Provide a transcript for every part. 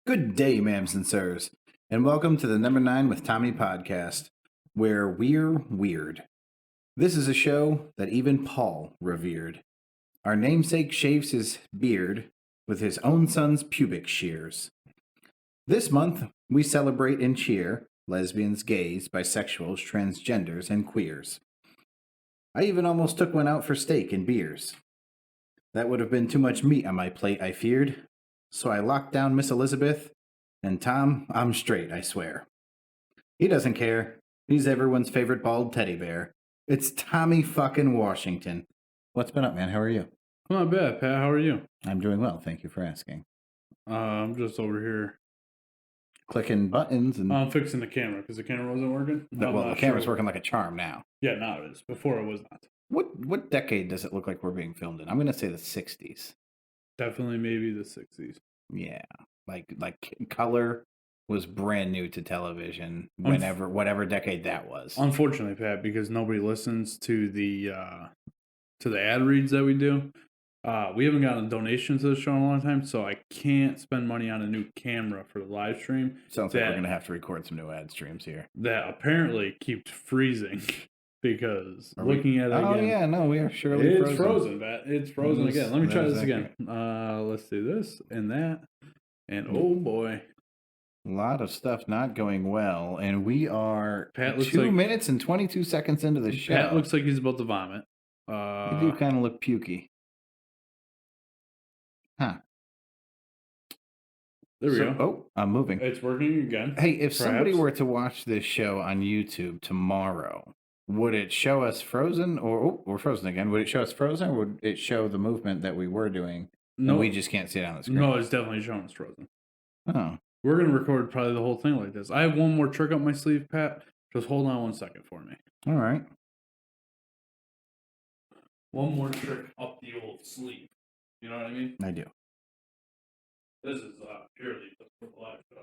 Good day, ma'ams and sirs, and welcome to the Number 9 with Tommy podcast, where we're weird. This is a show that even Paul revered. Our namesake shaves his beard with his own son's pubic shears. This month, we celebrate and cheer lesbians, gays, bisexuals, transgenders, and queers. I even almost took one out for steak and beers. That would have been too much meat on my plate, I feared. So I locked down Miss Elizabeth, and Tom, I'm straight, I swear. He doesn't care. He's everyone's favorite bald teddy bear. It's Tommy fucking Washington. What's been up, man? How are you? Not bad, Pat. How are you? I'm doing well. Thank you for asking. I'm just over here. Clicking buttons and. I'm fixing the camera because the camera wasn't working. The camera's working like a charm now. Yeah, now it is. Before it was not. What decade does it look like we're being filmed in? I'm going to say the 60s. Definitely maybe the 60s. Yeah. Like color was brand new to television whatever decade that was. Unfortunately, Pat, because nobody listens to the ad reads that we do. We haven't gotten a donation to the show in a long time, so I can't spend money on a new camera for the live stream. Sounds like we're going to have to record some new ad streams here. That apparently keeps freezing because looking at it again. Oh, yeah, no, we are surely frozen. It's frozen, Pat. It's frozen again. Let me try this again. Let's do this and that. And oh boy. A lot of stuff not going well, and we are Pat 2 minutes and 22 seconds into the show. Pat looks like he's about to vomit. You do kind of look pukey. Huh. There we go. Oh, I'm moving. It's working again. Hey, if somebody were to watch this show on YouTube tomorrow, would it show us frozen or we're frozen again? Would it show us frozen or would it show the movement that we were doing? No, we just can't see it on the screen. No, it's definitely showing us frozen. Oh. We're going to record probably the whole thing like this. I have one more trick up my sleeve, Pat. Just hold on 1 second for me. All right. One more trick up the old sleeve. You know what I mean? I do. This is purely just for the live show,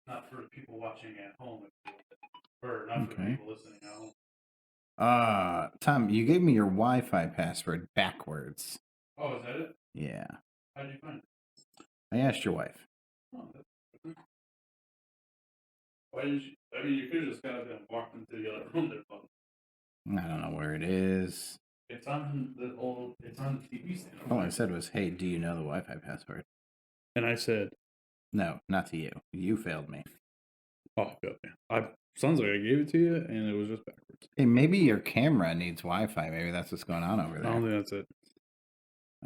not for the people watching at home, or not for the people listening at home. Tom, you gave me your Wi-Fi password backwards. Oh, is that it? Yeah. How did you find it? I asked your wife. Oh, that's why did you? I mean, you could have just got up and walked into the other room there, but I don't know where it is. It's on the TV stand. All I said was, "Hey, do you know the Wi-Fi password?" And I said, "No, not to you. You failed me." Oh, good. Sounds like I gave it to you, and it was just backwards. Hey, maybe your camera needs Wi-Fi. Maybe that's what's going on over there. I don't think that's it.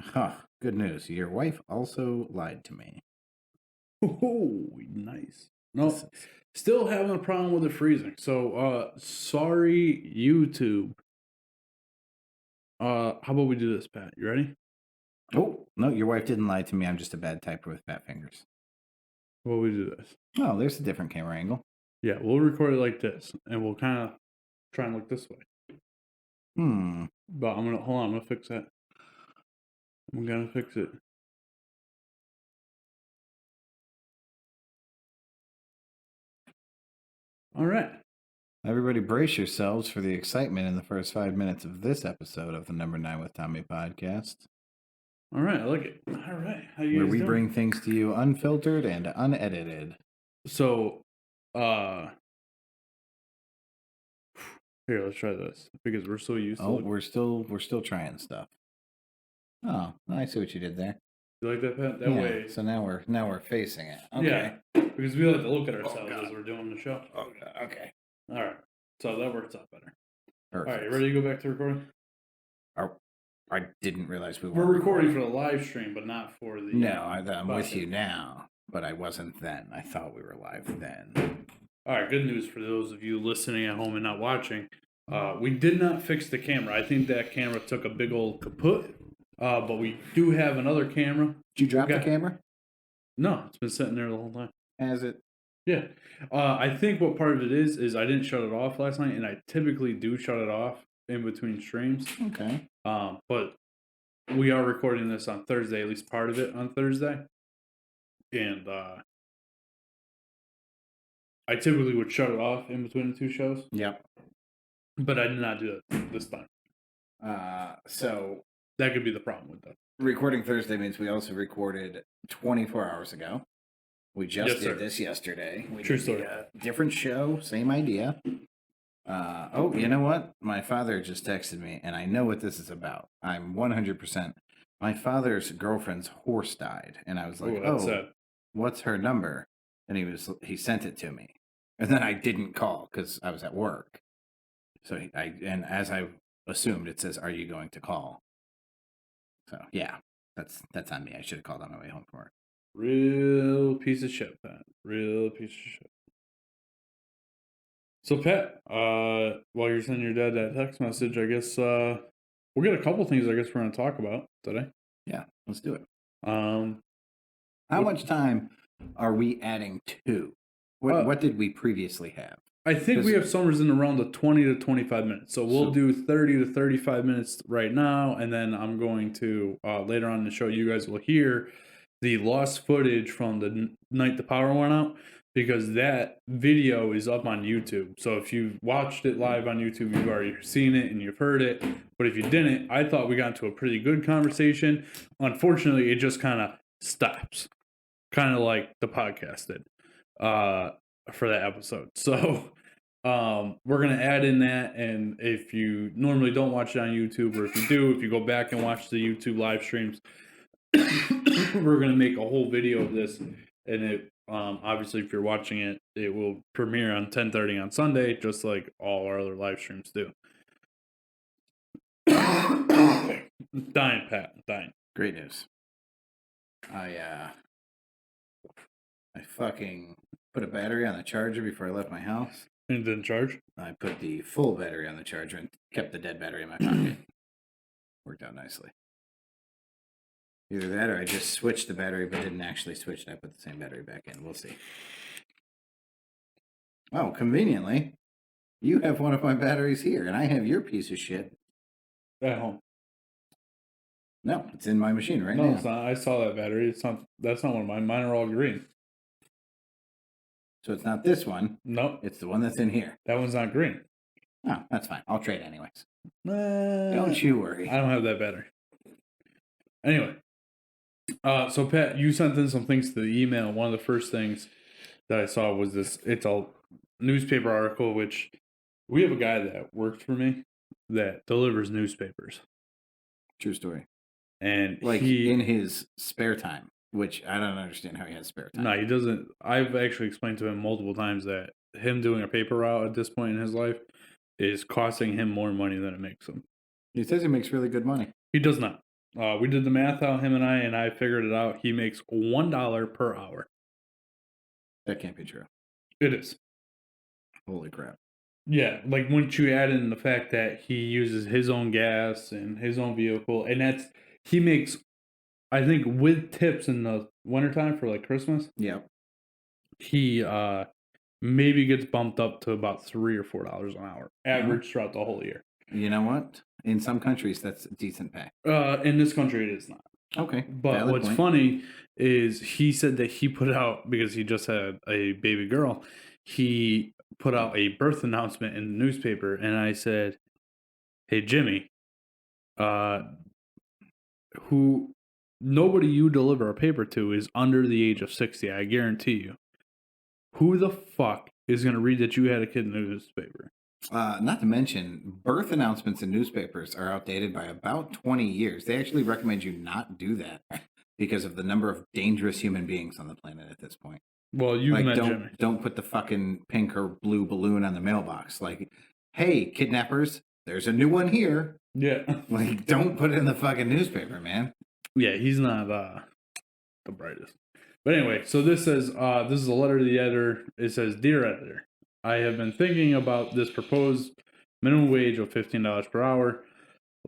Huh, good news. Your wife also lied to me. Oh, nice. No, still having a problem with it freezing. So, sorry, YouTube. How about we do this, Pat? You ready? Oh, no, your wife didn't lie to me. I'm just a bad typer with fat fingers. How about we do this? Oh, there's a different camera angle. Yeah, we'll record it like this, and we'll kind of try and look this way. But hold on, I'm gonna fix that. I'm gonna fix it. All right. Everybody brace yourselves for the excitement in the first 5 minutes of this episode of the Number 9 with Tommy podcast. All right, I like it. All right. How you where guys we doing? Bring things to you unfiltered and unedited. So, here, let's try this because we're so used to. Oh, we're still trying stuff. Oh, I see what you did there. You like that, Pat? That way. So now we're facing it. Okay. Yeah, because we like to look at ourselves as we're doing the show. Oh, okay. All right. So that works out better. Perfect. All right, you ready to go back to recording? I didn't realize we were recording for the live stream, but not for the. No, I'm with you now, but I wasn't then. I thought we were live then. All right, good news for those of you listening at home and not watching. We did not fix the camera. I think that camera took a big old kaput, but we do have another camera. Did you drop the camera? No, it's been sitting there the whole time. Has it? Yeah. I think what part of it is I didn't shut it off last night, and I typically do shut it off in between streams. Okay. But we are recording this on Thursday, at least part of it on Thursday. And I typically would shut it off in between the two shows. Yep. But I did not do that this time. So that could be the problem with that. recording Thursday means we also recorded 24 hours ago. We just Yes, sir. did this yesterday. We True did story. Different show, same idea. Oh, you know what? My father just texted me, and I know what this is about. I'm 100%. My father's girlfriend's horse died, and I was like, That's sad. what's her number? And he sent it to me, and then I didn't call because I was at work. So and as I assumed, it says, "Are you going to call?" So yeah, that's on me. I should have called on my way home from work. Real piece of shit, Pat. Real piece of shit. So, Pat, while you're sending your dad that text message, I guess we'll get a couple things I guess we're going to talk about today. Yeah, let's do it. How much time are we adding to? What did we previously have? I think we have summers in around the 20 to 25 minutes. So we'll do 30 to 35 minutes right now. And then I'm going to, later on in the show, you guys will hear the lost footage from the night the power went out, because that video is up on YouTube. So if you've watched it live on YouTube, you've already seen it and you've heard it. But if you didn't, I thought we got into a pretty good conversation. Unfortunately, it just kind of stops, kind of like the podcast did for that episode. So we're going to add in that. And if you normally don't watch it on YouTube, or if you do, if you go back and watch the YouTube live streams, we're going to make a whole video of this. And it obviously, if you're watching it, it will premiere on 10:30 on Sunday, just like all our other live streams do. Dying, Pat. Dying. Great news. I fucking put a battery on the charger before I left my house. And it didn't charge? I put the full battery on the charger and kept the dead battery in my pocket. Worked out nicely. Either that or I just switched the battery but didn't actually switch it. I put the same battery back in. We'll see. Oh, conveniently, you have one of my batteries here, and I have your piece of shit at home. No, it's in my machine right now. No, it's not. I saw that battery. It's not. That's not one of mine. Mine are all green. So it's not this one. Nope. It's the one that's in here. That one's not green. Oh, that's fine. I'll trade anyways. Don't you worry. I don't have that battery. Anyway. So Pat, you sent in some things to the email. One of the first things that I saw was this. It's a newspaper article, which we have a guy that works for me that delivers newspapers. True story. And like in his spare time, which I don't understand how he has spare time. No, he doesn't. I've actually explained to him multiple times that him doing a paper route at this point in his life is costing him more money than it makes him. He says he makes really good money. He does not. We did the math out, him and I figured it out. He makes $1 per hour. That can't be true. It is. Holy crap. Yeah, like once you add in the fact that he uses his own gas and his own vehicle, and he makes, I think, with tips in the wintertime for like Christmas. Yeah. He maybe gets bumped up to about $3 or $4 an hour, average throughout the whole year. You know what? In some countries, that's decent pay. In this country, it is not. Okay. But what's funny is he said that he put out, because he just had a baby girl, he put out a birth announcement in the newspaper, and I said, "Hey, Jimmy, nobody you deliver a paper to is under the age of 60, I guarantee you. Who the fuck is going to read that you had a kid in the newspaper?" Not to mention, birth announcements in newspapers are outdated by about 20 years. They actually recommend you not do that because of the number of dangerous human beings on the planet at this point. Well, you met Jimmy. Don't put the fucking pink or blue balloon on the mailbox. Like, hey, kidnappers, there's a new one here. Yeah. Like, don't put it in the fucking newspaper, man. Yeah, he's not the brightest. But anyway, so this says, this is a letter to the editor. It says, "Dear editor, I have been thinking about this proposed minimum wage of $15 per hour.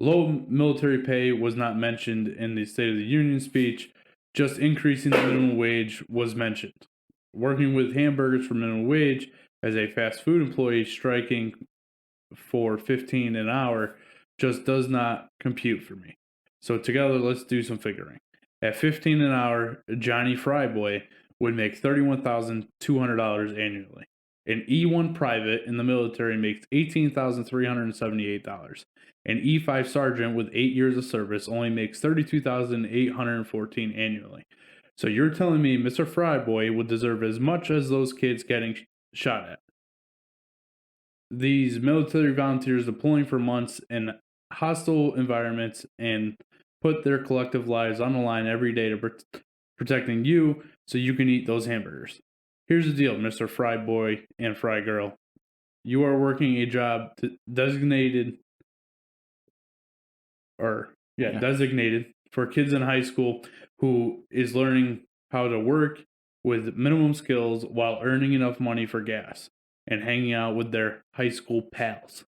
Low military pay was not mentioned in the State of the Union speech. Just increasing the minimum wage was mentioned. Working with hamburgers for minimum wage as a fast food employee striking for $15 an hour just does not compute for me. So together, let's do some figuring. At $15 an hour, Johnny Fryboy would make $31,200 annually. An E1 private in the military makes $18,378. An E5 sergeant with 8 years of service only makes $32,814 annually. So you're telling me Mr. Fryboy would deserve as much as those kids getting shot at? These military volunteers deploying for months in hostile environments and put their collective lives on the line every day to protecting you so you can eat those hamburgers. Here's the deal, Mr. Fry Boy and Fry Girl. You are working a job designated for kids in high school who is learning how to work with minimum skills while earning enough money for gas and hanging out with their high school pals.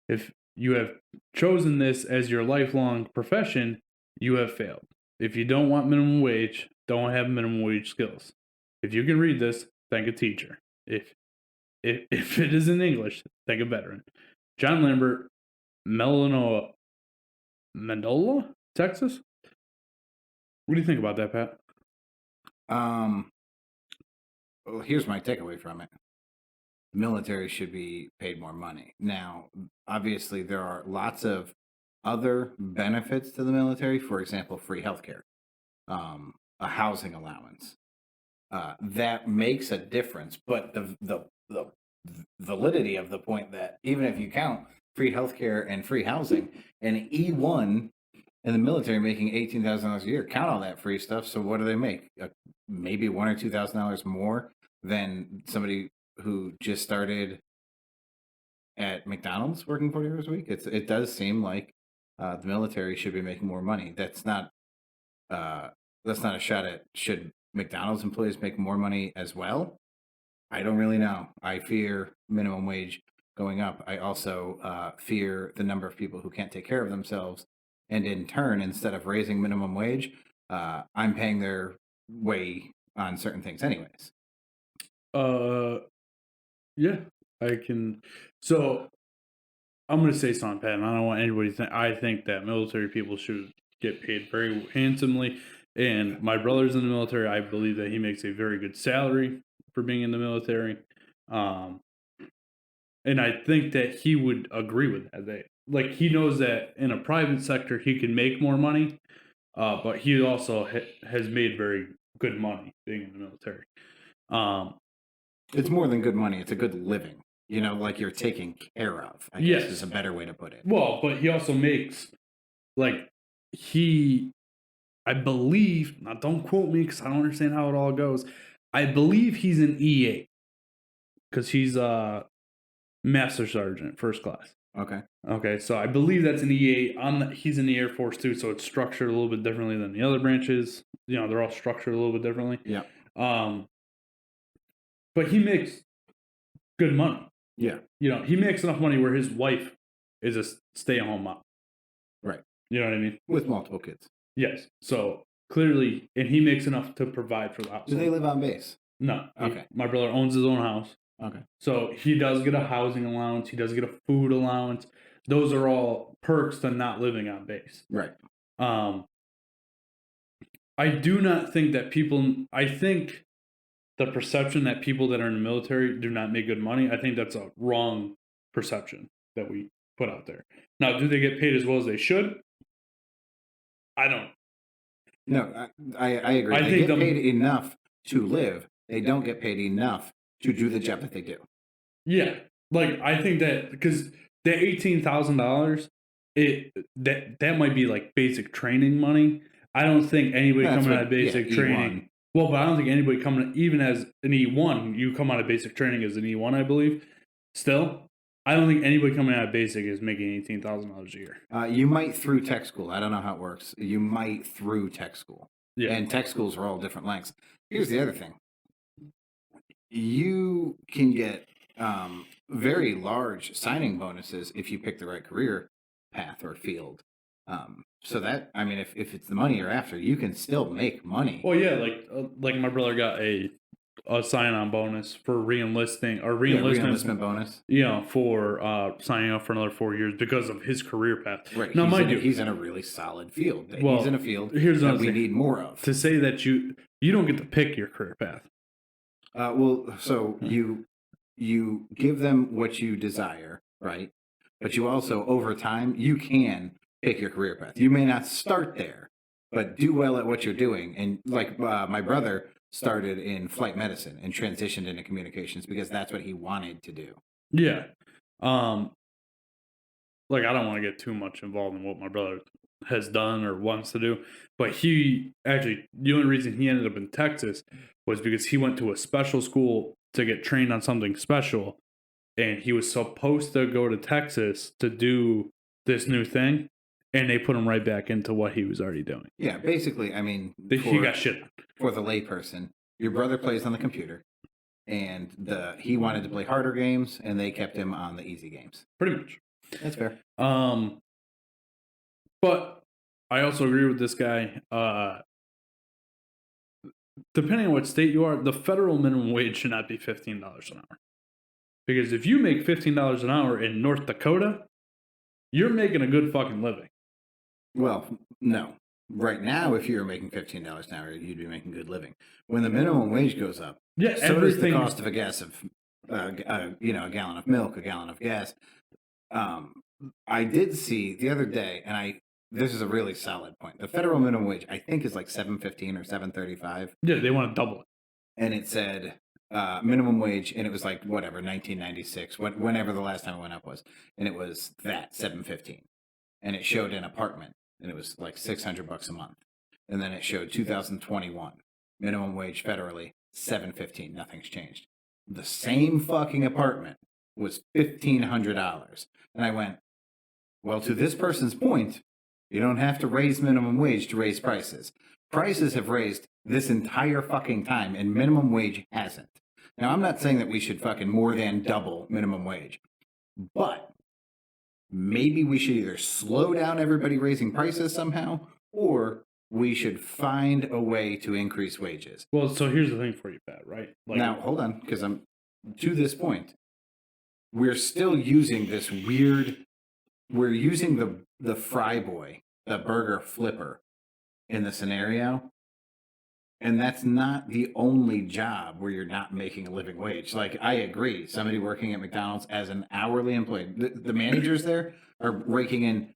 If you have chosen this as your lifelong profession, you have failed. If you don't want minimum wage, don't have minimum wage skills. If you can read this, thank a teacher. If it is in English, thank a veteran. John Lambert, Mendola, Texas. What do you think about that, Pat? Well, here's my takeaway from it. The military should be paid more money. Now, obviously, there are lots of other benefits to the military. For example, free healthcare, a housing allowance. That makes a difference. But the validity of the point that even if you count free healthcare and free housing, an E1 in the military making $18,000 a year, count all that free stuff. So what do they make? Maybe $1,000 or $2,000 more than somebody who just started at McDonald's working 40 hours a week. It does seem like the military should be making more money. That's not a shot at should McDonald's employees make more money as well. I don't really know. I fear minimum wage going up. I also fear the number of people who can't take care of themselves, and in turn, instead of raising minimum wage, I'm paying their way on certain things anyways. Yeah, I can. So I'm going to say something, Pat, and I don't want anybody to think. I think that military people should get paid very handsomely. And my brother's in the military. I believe that he makes a very good salary for being in the military. And I think that he would agree with that. Like, he knows that in a private sector, he can make more money, but he also has made very good money being in the military. It's more than good money. It's a good living. Like you're taken care of, I guess is a better way to put it. Well, but he also makes, I believe, now don't quote me because I don't understand how it all goes. I believe he's an E8 because he's a master sergeant, first class. Okay, so I believe that's an E8. He's in the Air Force too, so it's structured a little bit differently than the other branches. They're all structured a little bit differently. Yeah. But he makes good money. Yeah. He makes enough money where his wife is a stay-at-home mom. Right. You know what I mean? With multiple kids. Yes. So clearly, and he makes enough to provide for the house. Do they live on base? No. Okay. My brother owns his own house. Okay. So he does get a housing allowance. He does get a food allowance. Those are all perks to not living on base. Right. I do not think that I think the perception that people that are in the military do not make good money, I think that's a wrong perception that we put out there. Now, do they get paid as well as they should? I don't. No, I agree. They get paid enough to live. They don't get paid enough to do the job that they do. Yeah. I think that because the $18,000, that might be like basic training money. I don't think anybody coming out of basic training. E1. Well, but I don't think anybody coming, even as an E1, you come out of basic training as an E1, I believe. Still, I don't think anybody coming out of basic is making $18,000 a year. You might through tech school. I don't know how it works. You might through tech school. Yeah. And tech schools are all different lengths. Here's the other thing. You can get very large signing bonuses if you pick the right career path or field. So that, I mean, if it's the money you're after, you can still make money. Well, yeah, like my brother got a sign-on bonus for reenlistment bonus. For signing up for another 4 years because of his career path. Right. Now, he's in a really solid field. He's in a field that we need more of. To say that you don't get to pick your career path. So you you give them what you desire, right? But you also, over time, you can pick your career path. You may not start there, but do well at what you're doing. And like my brother started in flight medicine and transitioned into communications because that's what he wanted to do. Yeah. Um, like I don't want to get too much involved in what my brother has done or wants to do, but he actually the only reason he ended up in Texas was because he went to a special school to get trained on something special, and he was supposed to go to Texas to do this new thing, and they put him right back into what he was already doing. Yeah, basically, I mean, He got shit on. For the layperson, your brother plays on the computer, and he wanted to play harder games, and they kept him on the easy games. Pretty much. That's fair. But I also agree with this guy. Depending on what state you are, the federal minimum wage should not be $15 an hour. Because if you make $15 an hour in North Dakota, you're making a good fucking living. Well, no. Right now, if you were making $15 an hour, you'd be making good living. When the minimum wage goes up, so does the cost of a gas of, a gallon of milk, a gallon of gas. I did see the other day, and this is a really solid point. The federal minimum wage, I think, is like $7.15 or $7.35. Yeah, they want to double it. And it said minimum wage, and it was like whatever 1996, whenever the last time it went up was, and it was that $7.15, and it showed an apartment, and it was like $600 a month, and then it showed 2021 minimum wage federally $7.15. Nothing's changed. The same fucking apartment was $1,500, and I went, well, to this person's point, you don't have to raise minimum wage to raise prices. Prices have raised this entire fucking time, and minimum wage hasn't. Now, I'm not saying that we should fucking more than double minimum wage, but maybe we should either slow down everybody raising prices somehow, or we should find a way to increase wages. Well, so here's the thing for you, Pat, right? Now, hold on, because I'm to this point. We're still using this weird. We're using the fry boy, the burger flipper, in the scenario, and that's not the only job where you're not making a living wage. Like, I agree, somebody working at McDonald's as an hourly employee, the managers there are raking in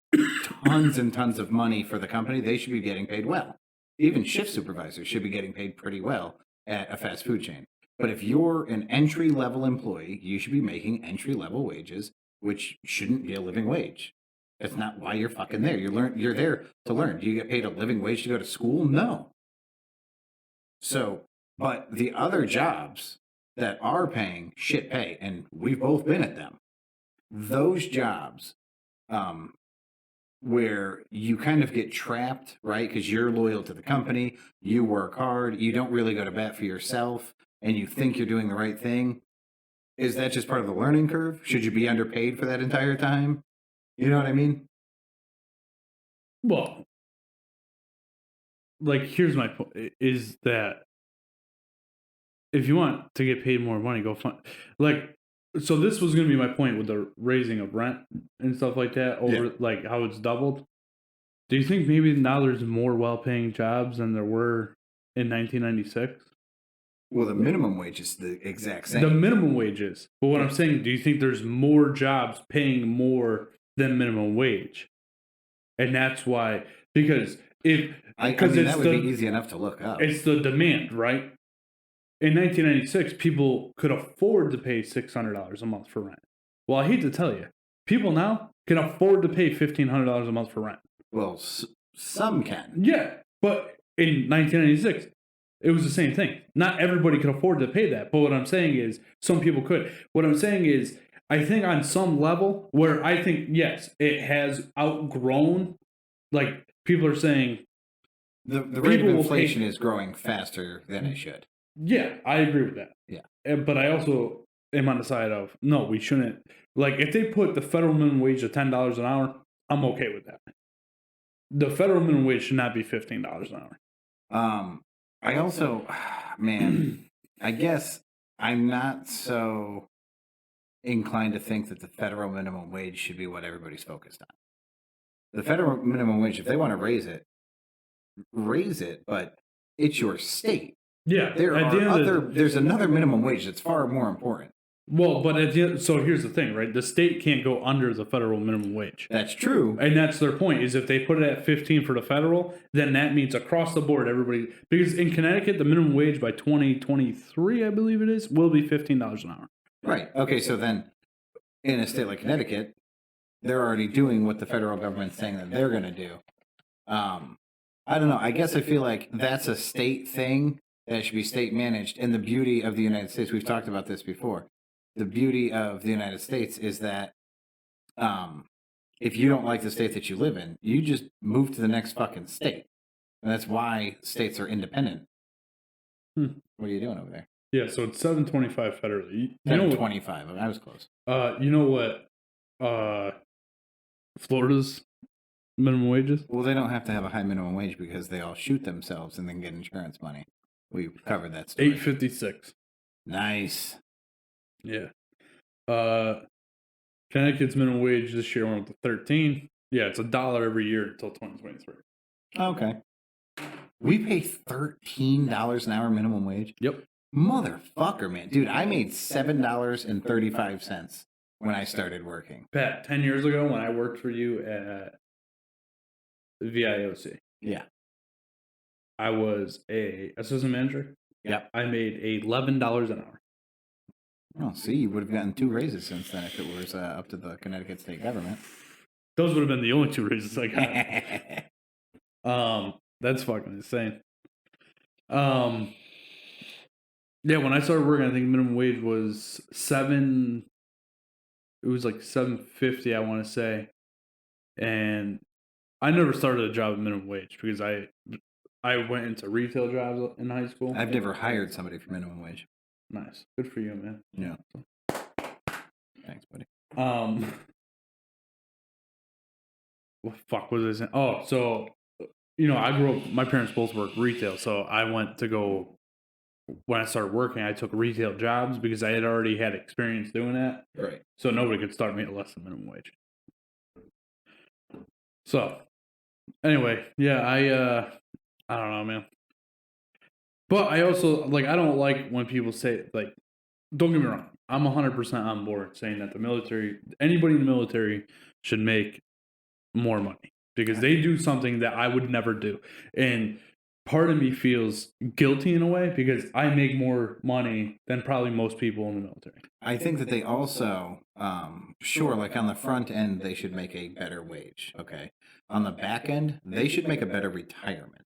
tons and tons of money for the company. They should be getting paid well. Even shift supervisors should be getting paid pretty well at a fast food chain. But if you're an entry-level employee, you should be making entry-level wages, which shouldn't be a living wage. That's not why you're fucking there. You're there to learn. Do you get paid a living wage to go to school? No. So, but the other jobs that are paying shit pay, and we've both been at them, those jobs where you kind of get trapped, right? Because you're loyal to the company, you work hard, you don't really go to bat for yourself, and you think you're doing the right thing. Is that just part of the learning curve? Should you be underpaid for that entire time? You know what I mean? Well, like, here's my point, is that if you want to get paid more money, go find, like, so this was going to be my point with the raising of rent and stuff like that over, like, how it's doubled. Do you think maybe now there's more well-paying jobs than there were in 1996? Well, the minimum wage is the exact same. The minimum wages. But what I'm saying, do you think there's more jobs paying more than minimum wage? And that's why, because if... I mean, that would be easy enough to look up. It's the demand, right? In 1996, people could afford to pay $600 a month for rent. Well, I hate to tell you, people now can afford to pay $1,500 a month for rent. Well, some can. Yeah, but in 1996, it was the same thing. Not everybody could afford to pay that. But what I'm saying is, some people could. What I'm saying is, I think on some level, where I think, yes, it has outgrown, like, people are saying... The rate of inflation is growing faster than it should. Yeah, I agree with that. Yeah. But I also am on the side of, no, we shouldn't. Like, if they put the federal minimum wage at $10 an hour, I'm okay with that. The federal minimum wage should not be $15 an hour. I also, man, I guess I'm not so inclined to think that the federal minimum wage should be what everybody's focused on. The federal minimum wage, if they want to raise it, but it's your state. Yeah. There's another minimum wage that's far more important. Well, but so here's the thing, right? The state can't go under the federal minimum wage. That's true. And that's their point, is if they put it at 15 for the federal, then that means across the board, everybody, because in Connecticut, the minimum wage by 2023, I believe it is, will be $15 an hour. Right. Okay, so then in a state like Connecticut, they're already doing what the federal government's saying that they're going to do. I don't know. I guess I feel like that's a state thing that should be state managed. And the beauty of the United States, we've talked about this before. The beauty of the United States is that if you don't like the state that you live in, you just move to the next fucking state. And that's why states are independent. What are you doing over there? Yeah, so it's 725 federally. 725. I was close. You know what Florida's minimum wages? Well, they don't have to have a high minimum wage because they all shoot themselves and then get insurance money. We covered that story. $8.56. Nice. Yeah. Connecticut's minimum wage this year went up to 13. Yeah, it's $1 every year until 2023. Okay. We pay $13 an hour minimum wage? Yep. Motherfucker, man. Dude, I made $7.35 when I started working. Pat, 10 years ago when I worked for you at VIOC. Yeah. I was a assistant manager. Yep. I made $11 an hour. Oh, see, you would have gotten 2 raises since then if it was up to the Connecticut state government. Those would have been the only 2 raises I got. That's fucking insane. Yeah, when I started working, I think minimum wage was $7. It was like $7.50, I want to say, and I never started a job at minimum wage because I went into retail jobs in high school. I've never hired somebody for minimum wage. Nice, good for you, man. Yeah. Thanks, buddy. What the fuck was I saying? Oh, so I grew up. My parents both worked retail, so I went to go. When I started working, I took retail jobs because I had already had experience doing that. Right. So nobody could start me at less than minimum wage. So, anyway, yeah, I don't know, man. But I also, I don't like when people say, don't get me wrong, I'm 100% on board saying that anybody in the military should make more money because they do something that I would never do. And part of me feels guilty in a way because I make more money than probably most people in the military. I think that they also, sure, on the front end, they should make a better wage. Okay. On the back end, they should make a better retirement.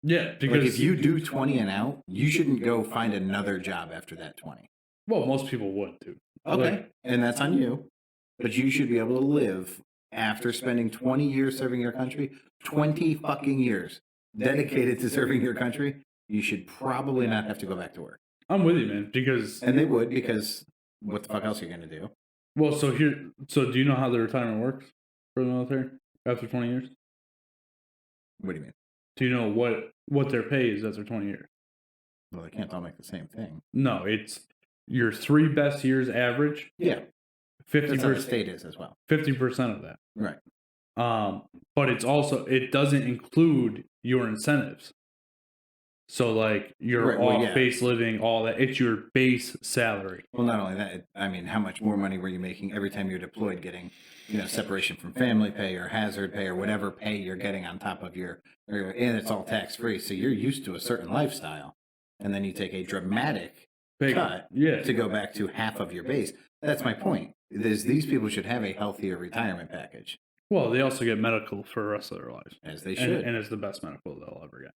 Yeah, because if you do 20 and out, you shouldn't go find another job after that 20. Well, most people would too. Okay. And that's on you. But you should be able to live after spending 20 years serving your country, 20 fucking years dedicated to serving your country. You should probably not have to go back to work. I'm with you, man, because... And they would, because what the fuck else are you going to do? Well, so do you know how the retirement works for the military after 20 years? What do you mean? Do you know what their pay is after 20 years? Well, they can't all make the same thing. No, it's your 3 best years average. Yeah. 50%. That's how the state is as well. 50% of that. Right. But it doesn't include your incentives. So your base living, all that, it's your base salary. Well, not only that, I mean, how much more money were you making every time you're deployed getting, separation from family pay or hazard pay or whatever pay you're getting on top of and it's all tax free. So you're used to a certain lifestyle. And then you take a dramatic cut to go back to half of your base. That's my point. These people should have a healthier retirement package. Well, they also get medical for the rest of their lives. As they should. And it's the best medical they'll ever get.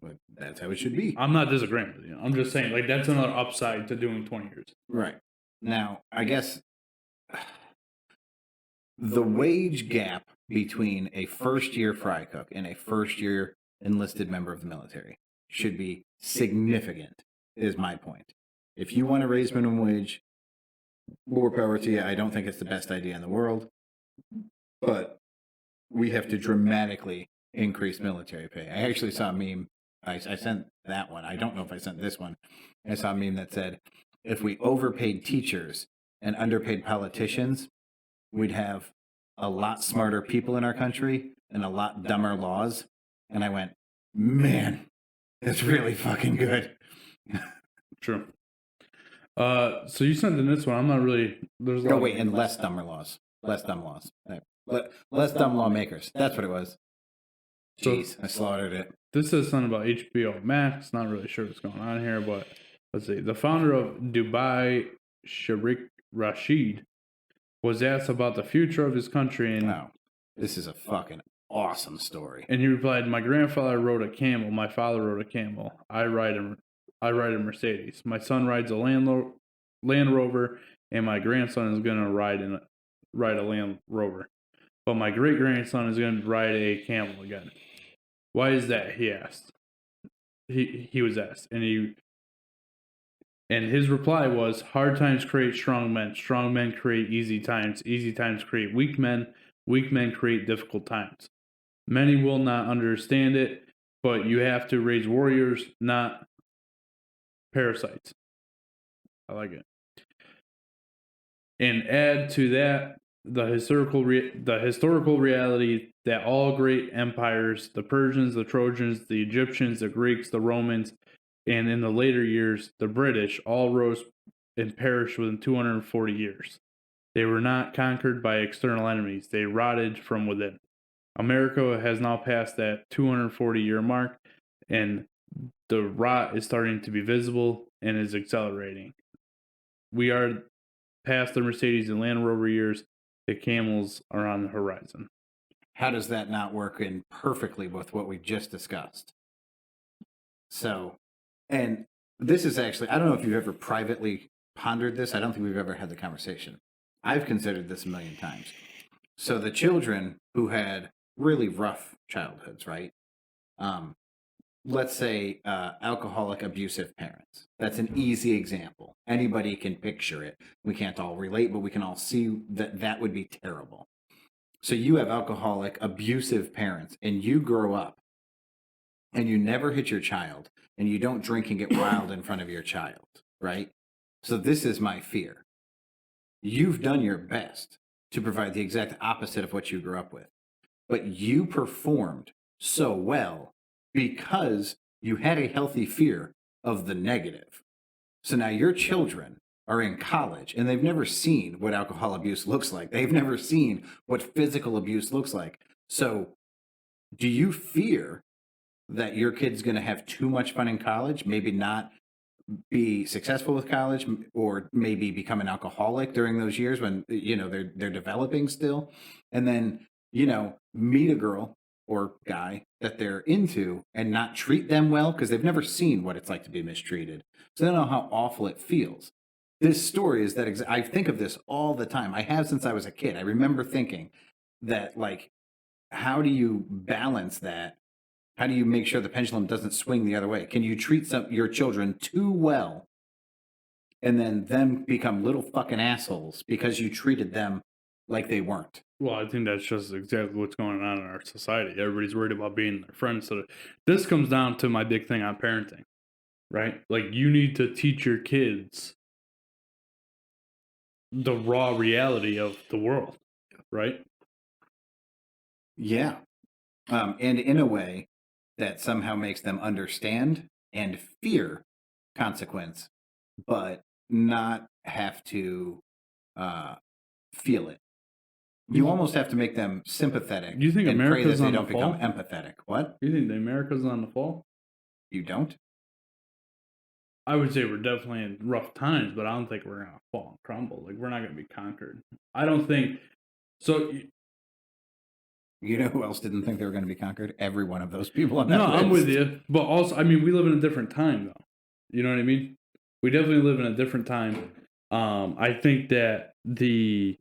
But that's how it should be. I'm not disagreeing with you. I'm just saying, that's another upside to doing 20 years. Right. Now, I guess the wage gap between a first-year fry cook and a first-year enlisted member of the military should be significant, is my point. If you want to raise minimum wage, more power to you. I don't think it's the best idea in the world. But we have to dramatically increase military pay. I actually saw a meme. I sent that one. I don't know if I sent this one. I saw a meme that said, if we overpaid teachers and underpaid politicians, we'd have a lot smarter people in our country and a lot dumber laws. And I went, man, that's really fucking good. True. So you sent in this one. I'm not really. There's a Oh lot. wait, and less dumber laws. Less dumb laws. Less dumb lawmakers. That's what it was. Jeez, I slaughtered it. This says something about HBO Max. Not really sure what's going on here, but let's see. The founder of Dubai, Sharik Rashid, was asked about the future of his country, and Wow, this is a fucking awesome story. and he replied, "My grandfather rode a camel. My father rode a camel. I ride a Mercedes. My son rides a Land Rover, and my grandson is gonna ride a Land Rover. But my great grandson is gonna ride a camel again. Why is that?" He asked. He was asked, and his reply was, "Hard times create strong men create easy times create weak men create difficult times. Many will not understand it, but you have to raise warriors, not parasites." I like it. And add to that the historical reality that all great empires, the Persians, the Trojans, the Egyptians, the Greeks, the Romans, and in the later years, the British, all rose and perished within 240 years. They were not conquered by external enemies. They rotted from within. America has now passed that 240-year mark, and the rot is starting to be visible and is accelerating. We are past the Mercedes and Land Rover years. The camels are on the horizon. How does that not work in perfectly with what we just discussed? So, and this is actually, I don't know if you've ever privately pondered this. I don't think we've ever had the conversation. I've considered this a million times. So the children who had really rough childhoods, right? Let's say alcoholic, abusive parents. That's an easy example. Anybody can picture it. We can't all relate, but we can all see that that would be terrible. So you have alcoholic, abusive parents, and you grow up and you never hit your child, and you don't drink and get wild in front of your child, right? So this is my fear. You've done your best to provide the exact opposite of what you grew up with, but you performed so well because you had a healthy fear of the negative. So now your children are in college and they've never seen what alcohol abuse looks like. They've never seen what physical abuse looks like. So do you fear that your kid's going to have too much fun in college, maybe not be successful with college, or maybe become an alcoholic during those years when they're developing still, and then meet a girl or guy that they're into and not treat them well because they've never seen what it's like to be mistreated, so they don't know how awful it feels. This story is that I think of this all the time. I have since I was a kid. I remember thinking that, like, how do you balance that? How do you make sure the pendulum doesn't swing the other way? Can you treat your children too well and then them become little fucking assholes because you treated them like they weren't? Well, I think that's just exactly what's going on in our society. Everybody's worried about being their friends. So this comes down to my big thing on parenting, right? Like, you need to teach your kids the raw reality of the world, right? Yeah. And in a way that somehow makes them understand and fear consequence, but not have to feel it. You almost have to make them sympathetic. You think and America's pray on that the they don't fall? become empathetic. What? You think the America's on the fall? You don't? I would say we're definitely in rough times, but I don't think we're gonna fall and crumble. Like, we're not gonna be conquered. I don't think so. You know who else didn't think they were going to be conquered? Every one of those people on that No, list. I'm with you. But also, I mean, we live in a different time, though. You know what I mean? We definitely live in a different time. I think that the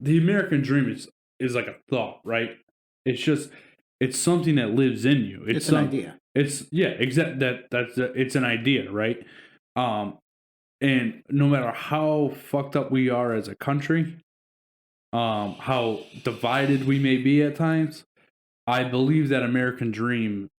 American dream is like a thought, right? It's something that lives in you. It's an idea. It's it's an idea, right? And no matter how fucked up we are as a country, how divided we may be at times, I believe that American dream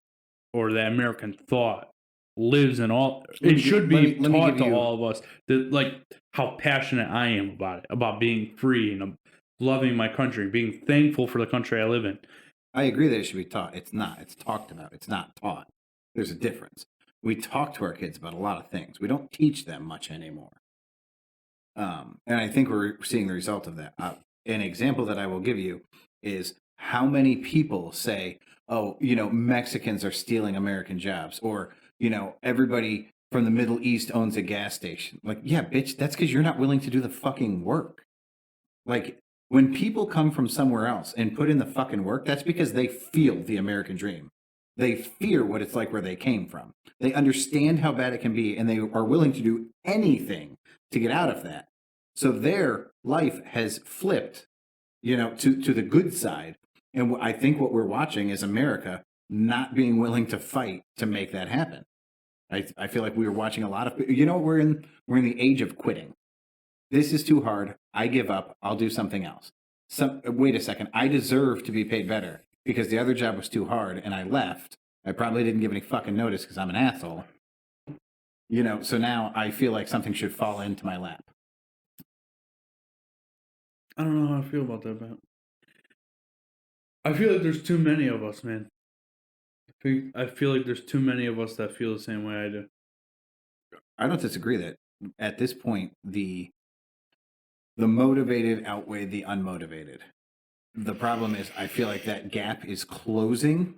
or that American thought lives in all. It should be taught to all of us that, like, how passionate I am about it, about being free and loving my country, being thankful for the country I live in. I agree that it should be taught. It's not. It's talked about. It's not taught. There's a difference. we talk to our kids about a lot of things. We don't teach them much anymore. And I think we're seeing the result of that. An example that I will give you is how many people say, oh, Mexicans are stealing American jobs, or, everybody from the Middle East owns a gas station. Like, yeah, bitch, that's because you're not willing to do the fucking work. Like, when people come from somewhere else and put in the fucking work, that's because they feel the American dream. They fear what it's like where they came from. They understand how bad it can be, and they are willing to do anything to get out of that. So their life has flipped, to the good side. And I think what we're watching is America not being willing to fight to make that happen. I feel like we were watching a lot of, we're in the age of quitting. This is too hard. I give up. I'll do something else. Wait a second. I deserve to be paid better because the other job was too hard and I left. I probably didn't give any fucking notice because I'm an asshole. So now I feel like something should fall into my lap. I don't know how I feel about that, but I feel like there's too many of us, man. I feel like there's too many of us that feel the same way I do. I don't disagree that at this point, the motivated outweigh the unmotivated. The problem is I feel like that gap is closing.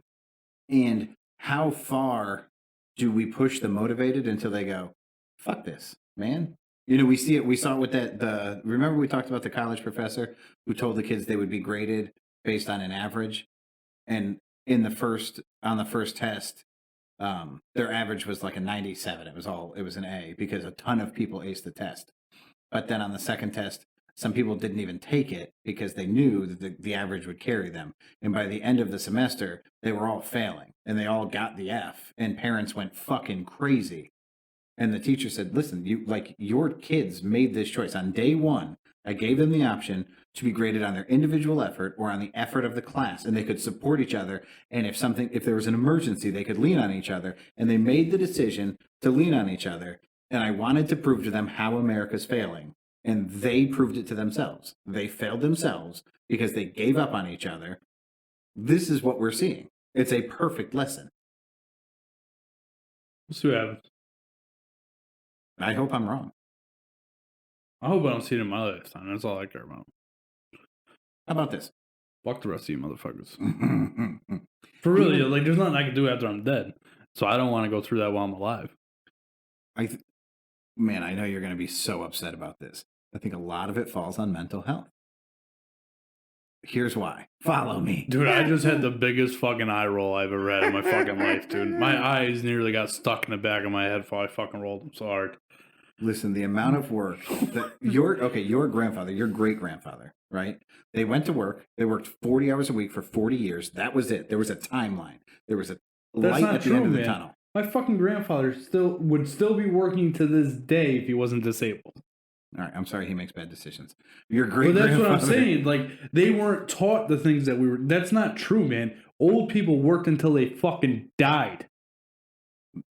And how far do we push the motivated until they go, fuck this, man? We saw it with remember we talked about the college professor who told the kids they would be graded based on an average. And on the first test, their average was like a 97. It was an A because a ton of people aced the test. But then on the second test, some people didn't even take it because they knew that the average would carry them. And by the end of the semester, they were all failing and they all got the F, and parents went fucking crazy. And the teacher said, listen, your kids made this choice. On day one, I gave them the option to be graded on their individual effort or on the effort of the class, and they could support each other. And if there was an emergency, they could lean on each other. And they made the decision to lean on each other. And I wanted to prove to them how America's failing. And they proved it to themselves. They failed themselves because they gave up on each other. This is what we're seeing. It's a perfect lesson. We'll see what happens. I hope I'm wrong. I hope I don't see it in my lifetime. That's all I care about. How about this? Fuck the rest of you motherfuckers. For real, there's nothing I can do after I'm dead. So I don't want to go through that while I'm alive. Man, I know you're going to be so upset about this. I think a lot of it falls on mental health. Here's why. Follow me. Dude, I just had the biggest fucking eye roll I've ever had in my fucking life, dude. My eyes nearly got stuck in the back of my head before I fucking rolled them so hard. Listen, the amount of work that your grandfather, your great-grandfather, right? They went to work. They worked 40 hours a week for 40 years. That was it. There was a timeline. There was a light at the end of the tunnel. My fucking grandfather would still be working to this day if he wasn't disabled. All right, I'm sorry he makes bad decisions. Your great-grandfather. But that's what I'm saying. They weren't taught the things that we were. That's not true, man. Old people worked until they fucking died.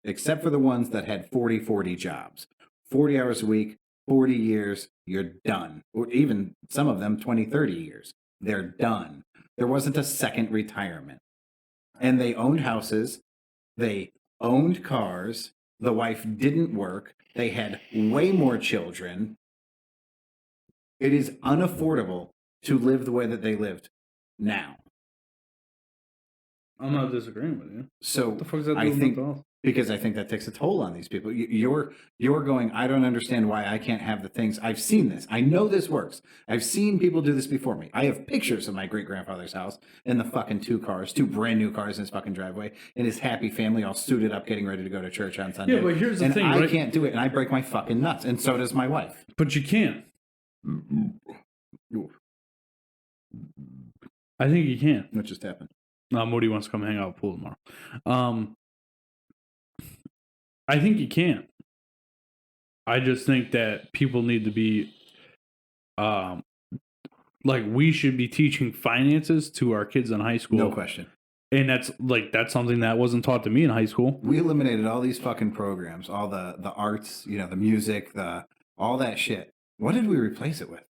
Except for the ones that had 40-40 jobs. 40 hours a week, 40 years, you're done. Or even some of them 20, 30 years. They're done. There wasn't a second retirement. And they owned houses. They owned cars. The wife didn't work. They had way more children. It is unaffordable to live the way that they lived now. I'm not disagreeing with you. So what the fuck is that doing with because I think that takes a toll on these people. You're going, I don't understand why I can't have the things. I've seen this. I know this works. I've seen people do this before me. I have pictures of my great-grandfather's house and the fucking two brand new cars in his fucking driveway, and his happy family all suited up getting ready to go to church on Sunday. Yeah, but here's the thing, I can't do it, and I break my fucking nuts, and so does my wife. But you can't. I think you can. What just happened? Moody wants to come hang out at the pool tomorrow. I think you can. I just think that people need to be, we should be teaching finances to our kids in high school. No question. And that's something that wasn't taught to me in high school. We eliminated all these fucking programs, all the arts, the music, all that shit. What did we replace it with?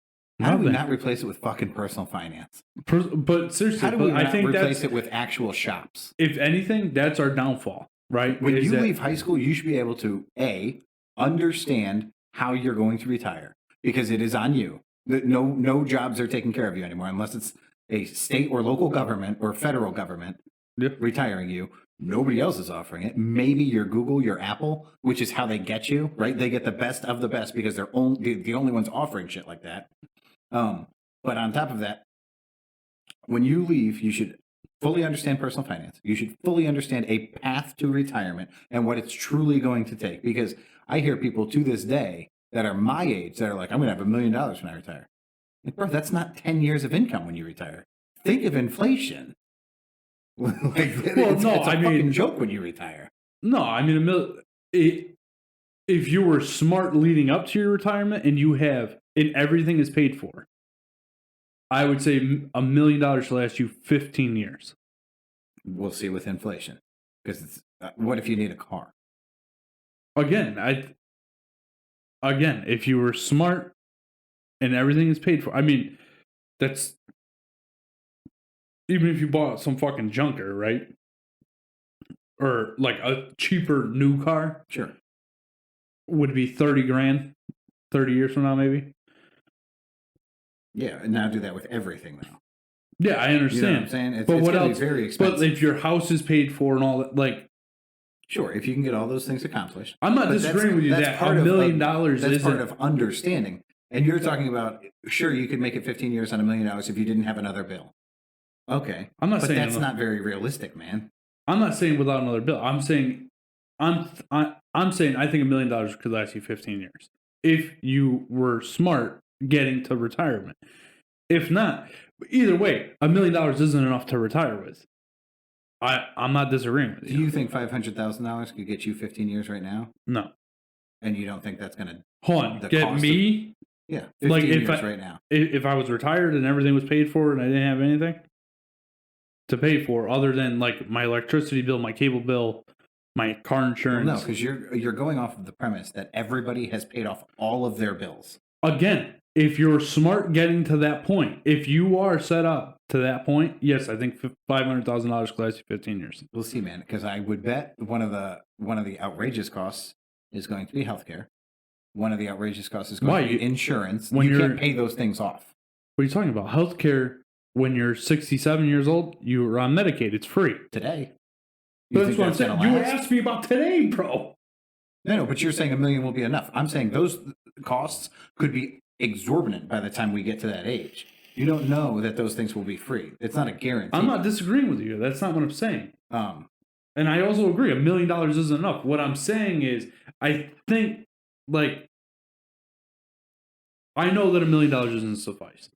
How do we not replace it with fucking personal finance? But seriously, how do we not replace it with actual shops? If anything, that's our downfall. right? When you leave high school, you should be able to understand how you're going to retire because it is on you. No jobs are taking care of you anymore unless it's a state or local government or federal government retiring you. Nobody else is offering it. Maybe your Google, your Apple, which is how they get you, right? They get the best of the best because they're the only ones offering shit like that. But on top of that, when you leave, you should fully understand personal finance. You should fully understand a path to retirement and what it's truly going to take. Because I hear people to this day that are my age that are like, I'm going to have $1 million when I retire. Like, bro, that's not 10 years of income when you retire. Think of inflation. It's a fucking joke when you retire. No, I mean, if you were smart leading up to your retirement and everything is paid for, I would say $1 million should last you 15 years. We'll see with inflation. Because what if you need a car? Again, if you were smart and everything is paid for, I mean, that's even if you bought some fucking junker, right? Or like a cheaper new car, sure, would be 30 grand 30 years from now, maybe. Yeah, and now do that with everything now. Yeah, I understand. You know what I'm saying? It's what else? Very expensive. But if your house is paid for and all that, like, sure, if you can get all those things accomplished. I'm not disagreeing with you that $1 million that's part of understanding. And you're talking about, sure, you could make it 15 years on $1 million if you didn't have another bill. Okay, but that's not very realistic, man. I'm not saying without another bill. I'm saying I think $1 million could last you 15 years if you were smart getting to retirement. If not, either way, $1 million isn't enough to retire with. I'm not disagreeing with you. Do you think $500,000 could get you 15 years right now? No. And you don't think that's going to hold on? Get me? Yeah, 15 years right now. If I was retired and everything was paid for and I didn't have anything to pay for other than like my electricity bill, my cable bill, my car insurance. Well, no, because you're going off of the premise that everybody has paid off all of their bills. Again, if you're smart getting to that point, if you are set up to that point, yes, I think $500,000 could last you 15 years. We'll see, man, because I would bet one of the outrageous costs is going to be healthcare. One of the outrageous costs is going to be insurance. You can't pay those things off. What are you talking about? Healthcare, when you're 67 years old, you're on Medicaid. It's free. Today. But that's what I'm saying. You asked me about today, bro. No, but you're saying $1 million will be enough. I'm saying those costs could be exorbitant by the time we get to that age. You don't know that those things will be free. It's not a guarantee. I'm not disagreeing with you. That's not what I'm saying. And I also agree, $1 million isn't enough. What I'm saying is, I think, like, I know that $1 million doesn't suffice.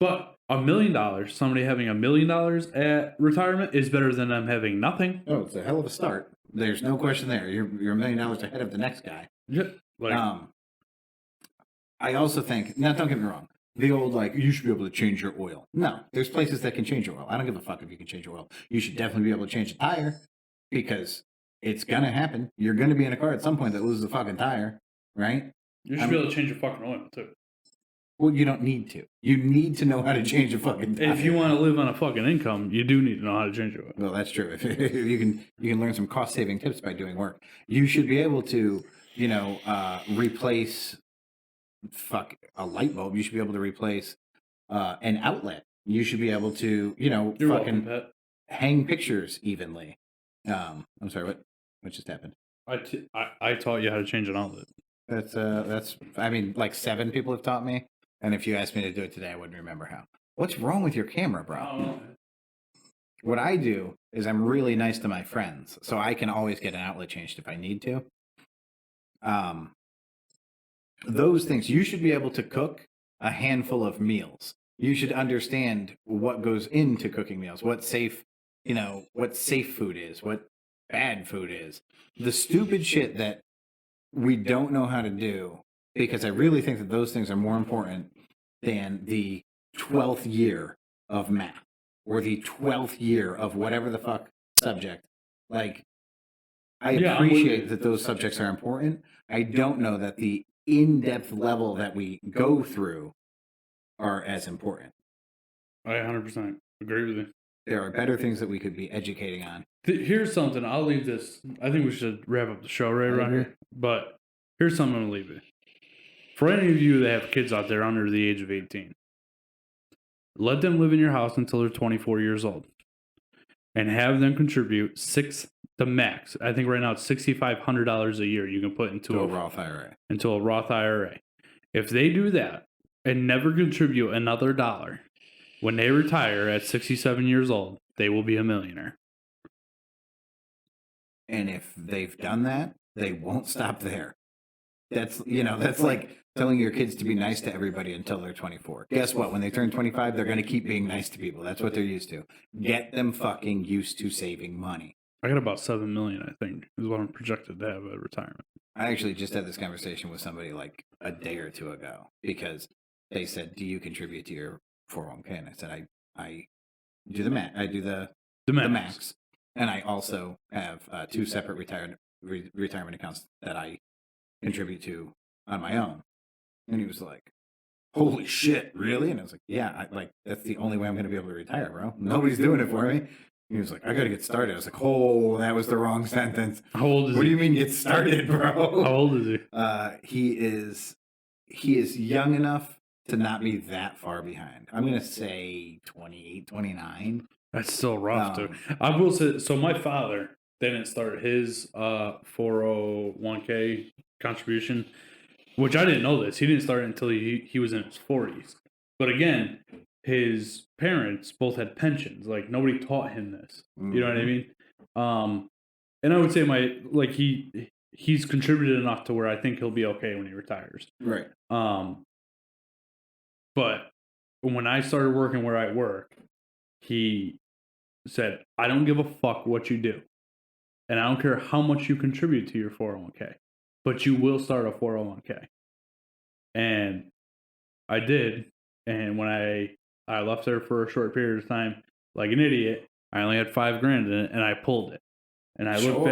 But $1 million, somebody having $1 million at retirement is better than them having nothing. Oh, it's a hell of a start. There's no question there. You're $1 million ahead of the next guy. Yeah. I also think, now don't get me wrong, the old, like, you should be able to change your oil. No, there's places that can change your oil. I don't give a fuck if you can change your oil. You should definitely be able to change a tire because it's going to happen. You're going to be in a car at some point that loses a fucking tire, right? You should be able to change your fucking oil, too. Well, you don't need to. You need to know how to change a fucking tire. If you want to live on a fucking income, you do need to know how to change your oil. Well, that's true. If you can learn some cost-saving tips by doing work. You should be able to, replace a light bulb. You should be able to replace an outlet. You should be able to, hang pictures evenly. I'm sorry, what just happened? I taught you how to change an outlet. That's I mean, like 7 people have taught me, and if you asked me to do it today, I wouldn't remember how. What's wrong with your camera, bro? I don't know. What I do is I'm really nice to my friends, so I can always get an outlet changed if I need to. Those things, you should be able to cook a handful of meals. You should understand what goes into cooking meals, what safe food is, what bad food is. The stupid shit that we don't know how to do, because I really think that those things are more important than the 12th year of math or the 12th year of whatever the fuck subject. Like, I appreciate that those subjects are important. I don't know that the in-depth level that we go through are as important. I 100% agree with you. There are better things that we could be educating on. Here's something. I'll leave this. I think we should wrap up the show right around here. But here's something I'm going to leave it. For any of you that have kids out there under the age of 18, let them live in your house until they're 24 years old. And have them contribute the max. I think right now it's $6,500 a year you can put into a Roth IRA. Into a Roth IRA. If they do that and never contribute another dollar, when they retire at 67 years old, they will be a millionaire. And if they've done that, they won't stop there. That's like telling your kids to be nice to everybody until they're 24. Guess what? When they turn 25, they're going to keep being nice to people. That's what they're used to. Get them fucking used to saving money. I got about $7 million, I think, is what I'm projected to have at retirement. I actually just had this conversation with somebody like a day or two ago because they said, "Do you contribute to your 401k?" And I said, "I do the max. I do the max, and I also have 2 separate retirement accounts that I contribute to on my own." And he was like, "Holy shit, really?" And I was like, "Yeah, that's the only way I'm going to be able to retire, bro. Nobody's doing it for me." He was like, "I got to get started." I was like, "Oh, that was the wrong sentence." How old is he? What do you mean get started, bro? How old is he? He is young enough to not be that far behind. I'm going to say 28, 29. That's still rough, too. I will say, so my father didn't start his 401k contribution, which I didn't know this. He didn't start it until he was in his 40s. But again, his parents both had pensions. Like, nobody taught him this. You know what I mean? And I would say he's contributed enough to where I think he'll be okay when he retires. Right. But when I started working where I work, he said, "I don't give a fuck what you do. And I don't care how much you contribute to your 401k, but you will start a 401k." And I did. And when I left there for a short period of time, like an idiot, I only had $5,000 in it, and I pulled it. And I look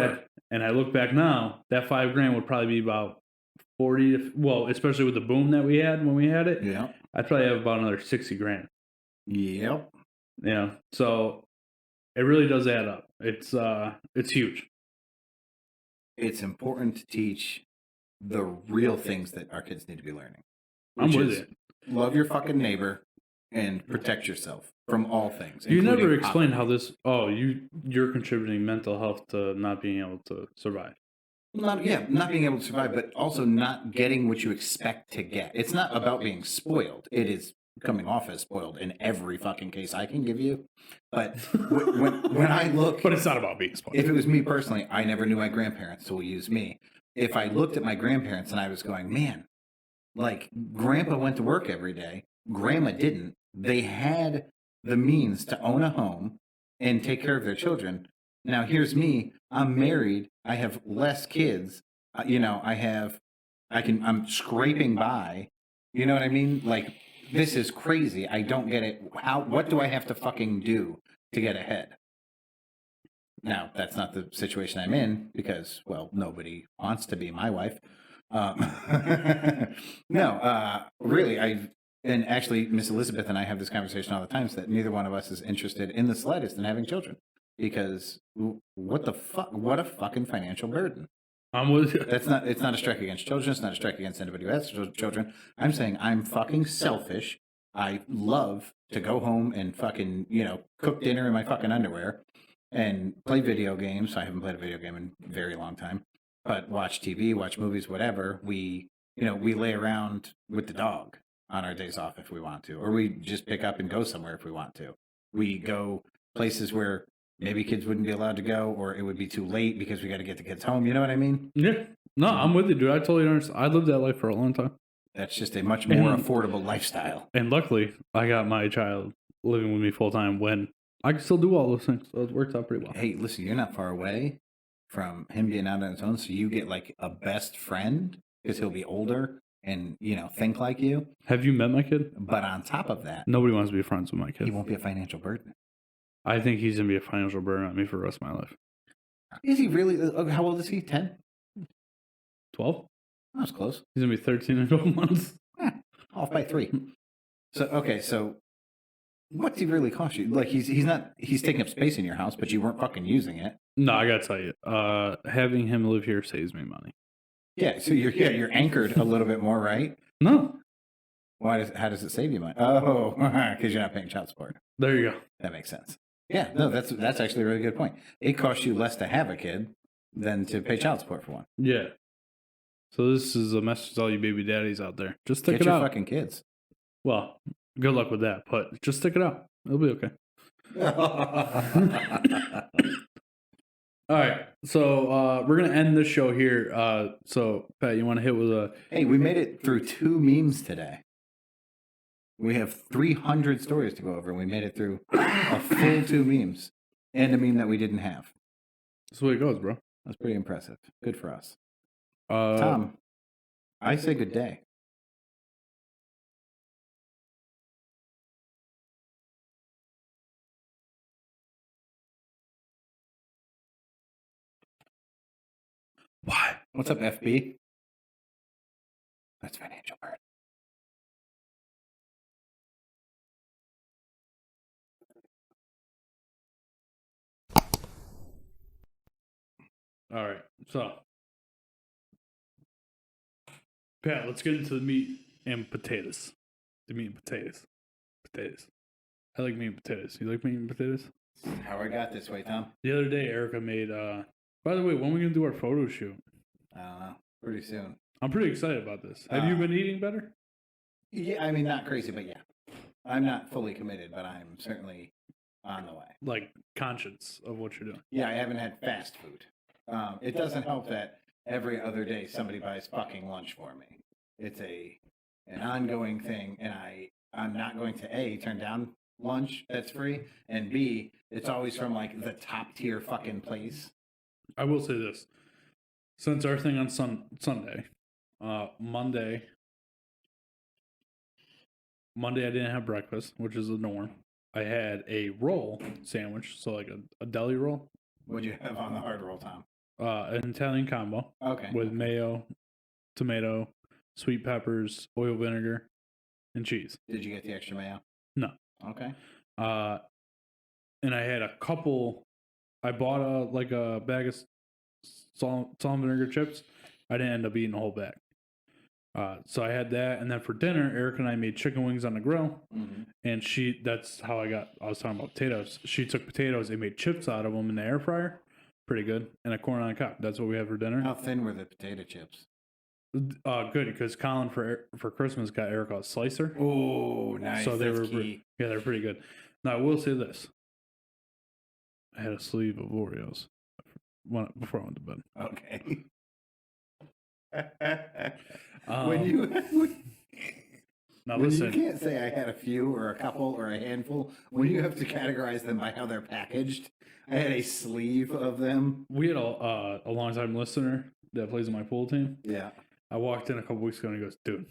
back now, that $5,000 would probably be about 40 especially with the boom that we had when we had it. Yeah. I'd probably have about another $60,000. Yep. Yeah. So it really does add up. It's huge. It's important to teach the real things that our kids need to be learning. I'm with it. Love your fucking neighbor and protect yourself from all things. You never explained how this. Oh, you're contributing mental health to not being able to survive. Not being able to survive, but also not getting what you expect to get. It's not about being spoiled. It is coming off as spoiled in every fucking case I can give you. But when I look... But it's not about being spoiled. If it was me personally, I never knew my grandparents, so we'll use me. If I looked at my grandparents and I was going, man, like, Grandpa went to work every day, Grandma didn't. They had the means to own a home and take care of their children. Now, here's me. I'm married. I have less kids. I'm scraping by. You know what I mean? Like, this is crazy. I don't get it. What do I have to fucking do to get ahead? Now, that's not the situation I'm in because, well, nobody wants to be my wife. Really, and actually, Miss Elizabeth and I have this conversation all the time, so that neither one of us is interested in the slightest in having children. Because what the fuck? What a fucking financial burden. I'm with you. It's not a strike against children. It's not a strike against anybody who has children. I'm saying I'm fucking selfish. I love to go home and fucking, cook dinner in my fucking underwear and play video games. I haven't played a video game in a very long time. But watch TV, watch movies, whatever. We lay around with the dog on our days off if we want to. Or we just pick up and go somewhere if we want to. We go places where maybe kids wouldn't be allowed to go, or it would be too late because we got to get the kids home. You know what I mean? Yeah. No, I'm with you, dude. I totally understand. I lived that life for a long time. That's just a much more affordable lifestyle. And luckily, I got my child living with me full time when I can still do all those things. So it works out pretty well. Hey, listen, you're not far away from him being out on his own, so you get like a best friend because he'll be older and, think like you. Have you met my kid? But on top of that, nobody wants to be friends with my kid. He won't be a financial burden. I think he's going to be a financial burden on me for the rest of my life. Is he really? How old is he? 10? 12? That was close. He's going to be 13 in 12 months. Off by 3. So What's he really cost you? Like he's taking up space in your house, but you weren't fucking using it. No, I gotta tell you, having him live here saves me money. Yeah, so you're anchored a little bit more, right? No, How does it save you money? Oh, because you're not paying child support. there you go. That makes sense. Yeah, no, that's actually a really good point. It costs you less to have a kid than to pay child support for one. Yeah. So this is a message to all you baby daddies out there. Just stick Get it your out. fucking kids. Well, good luck with that, but just stick it out. It'll be okay. All right, so we're gonna end this show here. So Pat, you want to hit with a? Hey, we made it through 2 memes today. We have 300 stories to go over. We made it through a full 2 memes and a meme that we didn't have. That's the way it goes, bro. That's pretty impressive. Good for us. Tom, Tom, I say good day. why? What's up, FB? That's financial bird. All right, so Pat, let's get into the meat and potatoes. The meat and potatoes. Potatoes. I like meat and potatoes. You like meat and potatoes? How I got this way, Tom? The other day, Erica made. By the way, when are we gonna do our photo shoot? I don't know. Pretty soon. I'm pretty excited about this. Have you been eating better? Yeah, I mean, not crazy, but yeah. I'm not fully committed, but I'm certainly on the way. Like conscious of what you're doing. Yeah, I haven't had fast food. It doesn't help that every other day somebody buys fucking lunch for me. It's an ongoing thing, and I'm not going to A, turn down lunch that's free, and B, it's always from like the top tier fucking place. I will say this: since our thing on Sunday, Monday I didn't have breakfast, which is the norm. I had a roll sandwich, so like a deli roll. What'd you have on the hard roll, Tom? An Italian combo. Okay. With mayo, tomato, sweet peppers, oil, vinegar, and cheese. Did you get the extra mayo? No. Okay. And I had a couple. I bought a bag of salt and vinegar chips. I didn't end up eating the whole bag. So I had that, and then for dinner, Eric and I made chicken wings on the grill, and that's how I was talking about potatoes. She took potatoes and made chips out of them in the air fryer. Pretty good. And a corn on the cob. That's what we had for dinner. How thin were the potato chips? Good, because Colin for Christmas got Eric a slicer. Oh, nice. So That's key. they're pretty good. Now I will say this: I had a sleeve of Oreos before I went to bed. Okay. Now when listen, you can't say I had a few or a couple or a handful, when you have to categorize them by how they're packaged, I had a sleeve of them. we had a longtime listener that plays on my pool team. Yeah. I walked in a couple weeks ago and he goes, "Dude,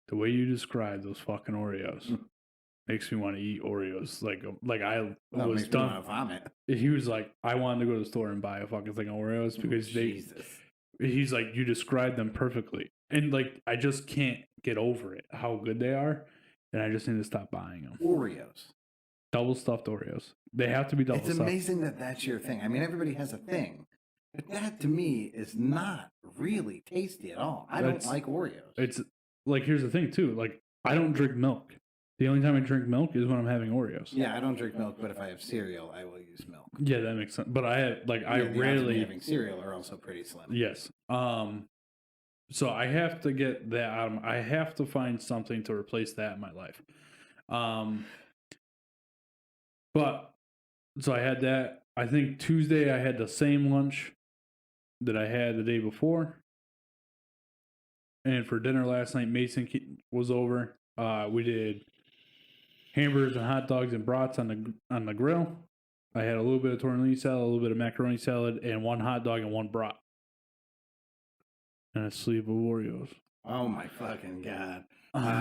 the way you describe those fucking Oreos makes me want to eat Oreos." Like I was done. Want to vomit. He was like, "I wanted to go to the store and buy a fucking thing of Oreos because Jesus. He's like, you described them perfectly, and like I just can't get over it how good they are, and I just need to stop buying them." Oreos. Double stuffed Oreos. They have to be double stuffed. It's amazing that that's your thing. I mean, everybody has a thing. But that to me is not really tasty at all. I don't like Oreos. It's like, here's the thing too. Like, I don't drink milk. The only time I drink milk is when I'm having Oreos. Yeah, I don't drink milk, but if I have cereal, I will use milk. Yeah, that makes sense. But I have I the rarely having cereal are also pretty slim. Yes. So I have to get that out. I have to find something to replace that in my life. But so I had that. I think Tuesday I had the same lunch that I had the day before. And for dinner last night, Mason was over. We did hamburgers and hot dogs and brats on the grill. I had a little bit of tortellini salad, a little bit of macaroni salad, and one hot dog and one brat. And a sleeve of Oreos. Oh my fucking God.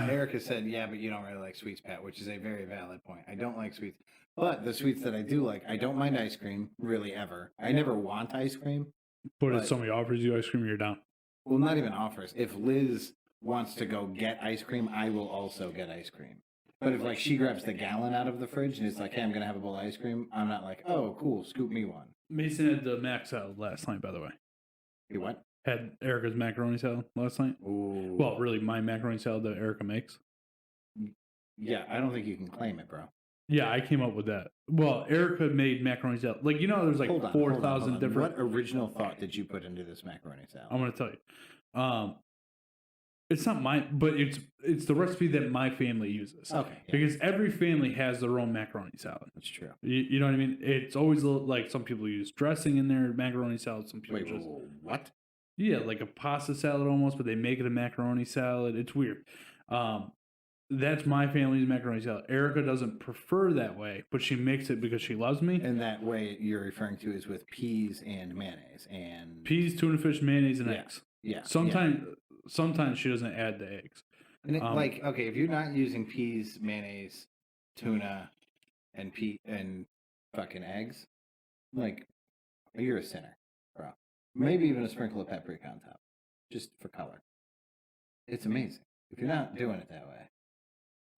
Erica said, yeah, but you don't really like sweets, Pat, which is a very valid point. I don't like sweets. But the sweets that I do like, I don't mind ice cream, really, ever. I never want ice cream. But if somebody offers you ice cream, you're down. Well, not even offers. If Liz wants to go get ice cream, I will also get ice cream. But if like she grabs the gallon out of the fridge and it's like, hey, I'm gonna have a bowl of ice cream, I'm not like, oh, cool, scoop me one. Mason had the mac salad last night, by the way. You what? Had Erica's macaroni salad last night. Ooh. Well, really, my macaroni salad that Erica makes. Yeah, I don't think you can claim it, bro. Yeah, I came up with that. Well, Erica made macaroni salad. Like, you know, there's like 4,000 different. What original thought did you put into this macaroni salad? I'm going to tell you. It's not mine, but it's the recipe that my family uses. Okay. Yeah. Because every family has their own macaroni salad. That's true. You know what I mean? It's always like some people use dressing in their macaroni salad. Some people what? Yeah, like a pasta salad almost, but they make it a macaroni salad. It's weird. That's my family's macaroni salad. Erica doesn't prefer that way, but she makes it because she loves me. And that way you're referring to is with peas and mayonnaise and peas, tuna fish, mayonnaise, and eggs. Yeah. Sometimes she doesn't add the eggs. And okay, if you're not using peas, mayonnaise, tuna, and fucking eggs, like you're a sinner, bro. Maybe even a sprinkle of paprika on top, just for color. It's amazing if you're not doing it that way.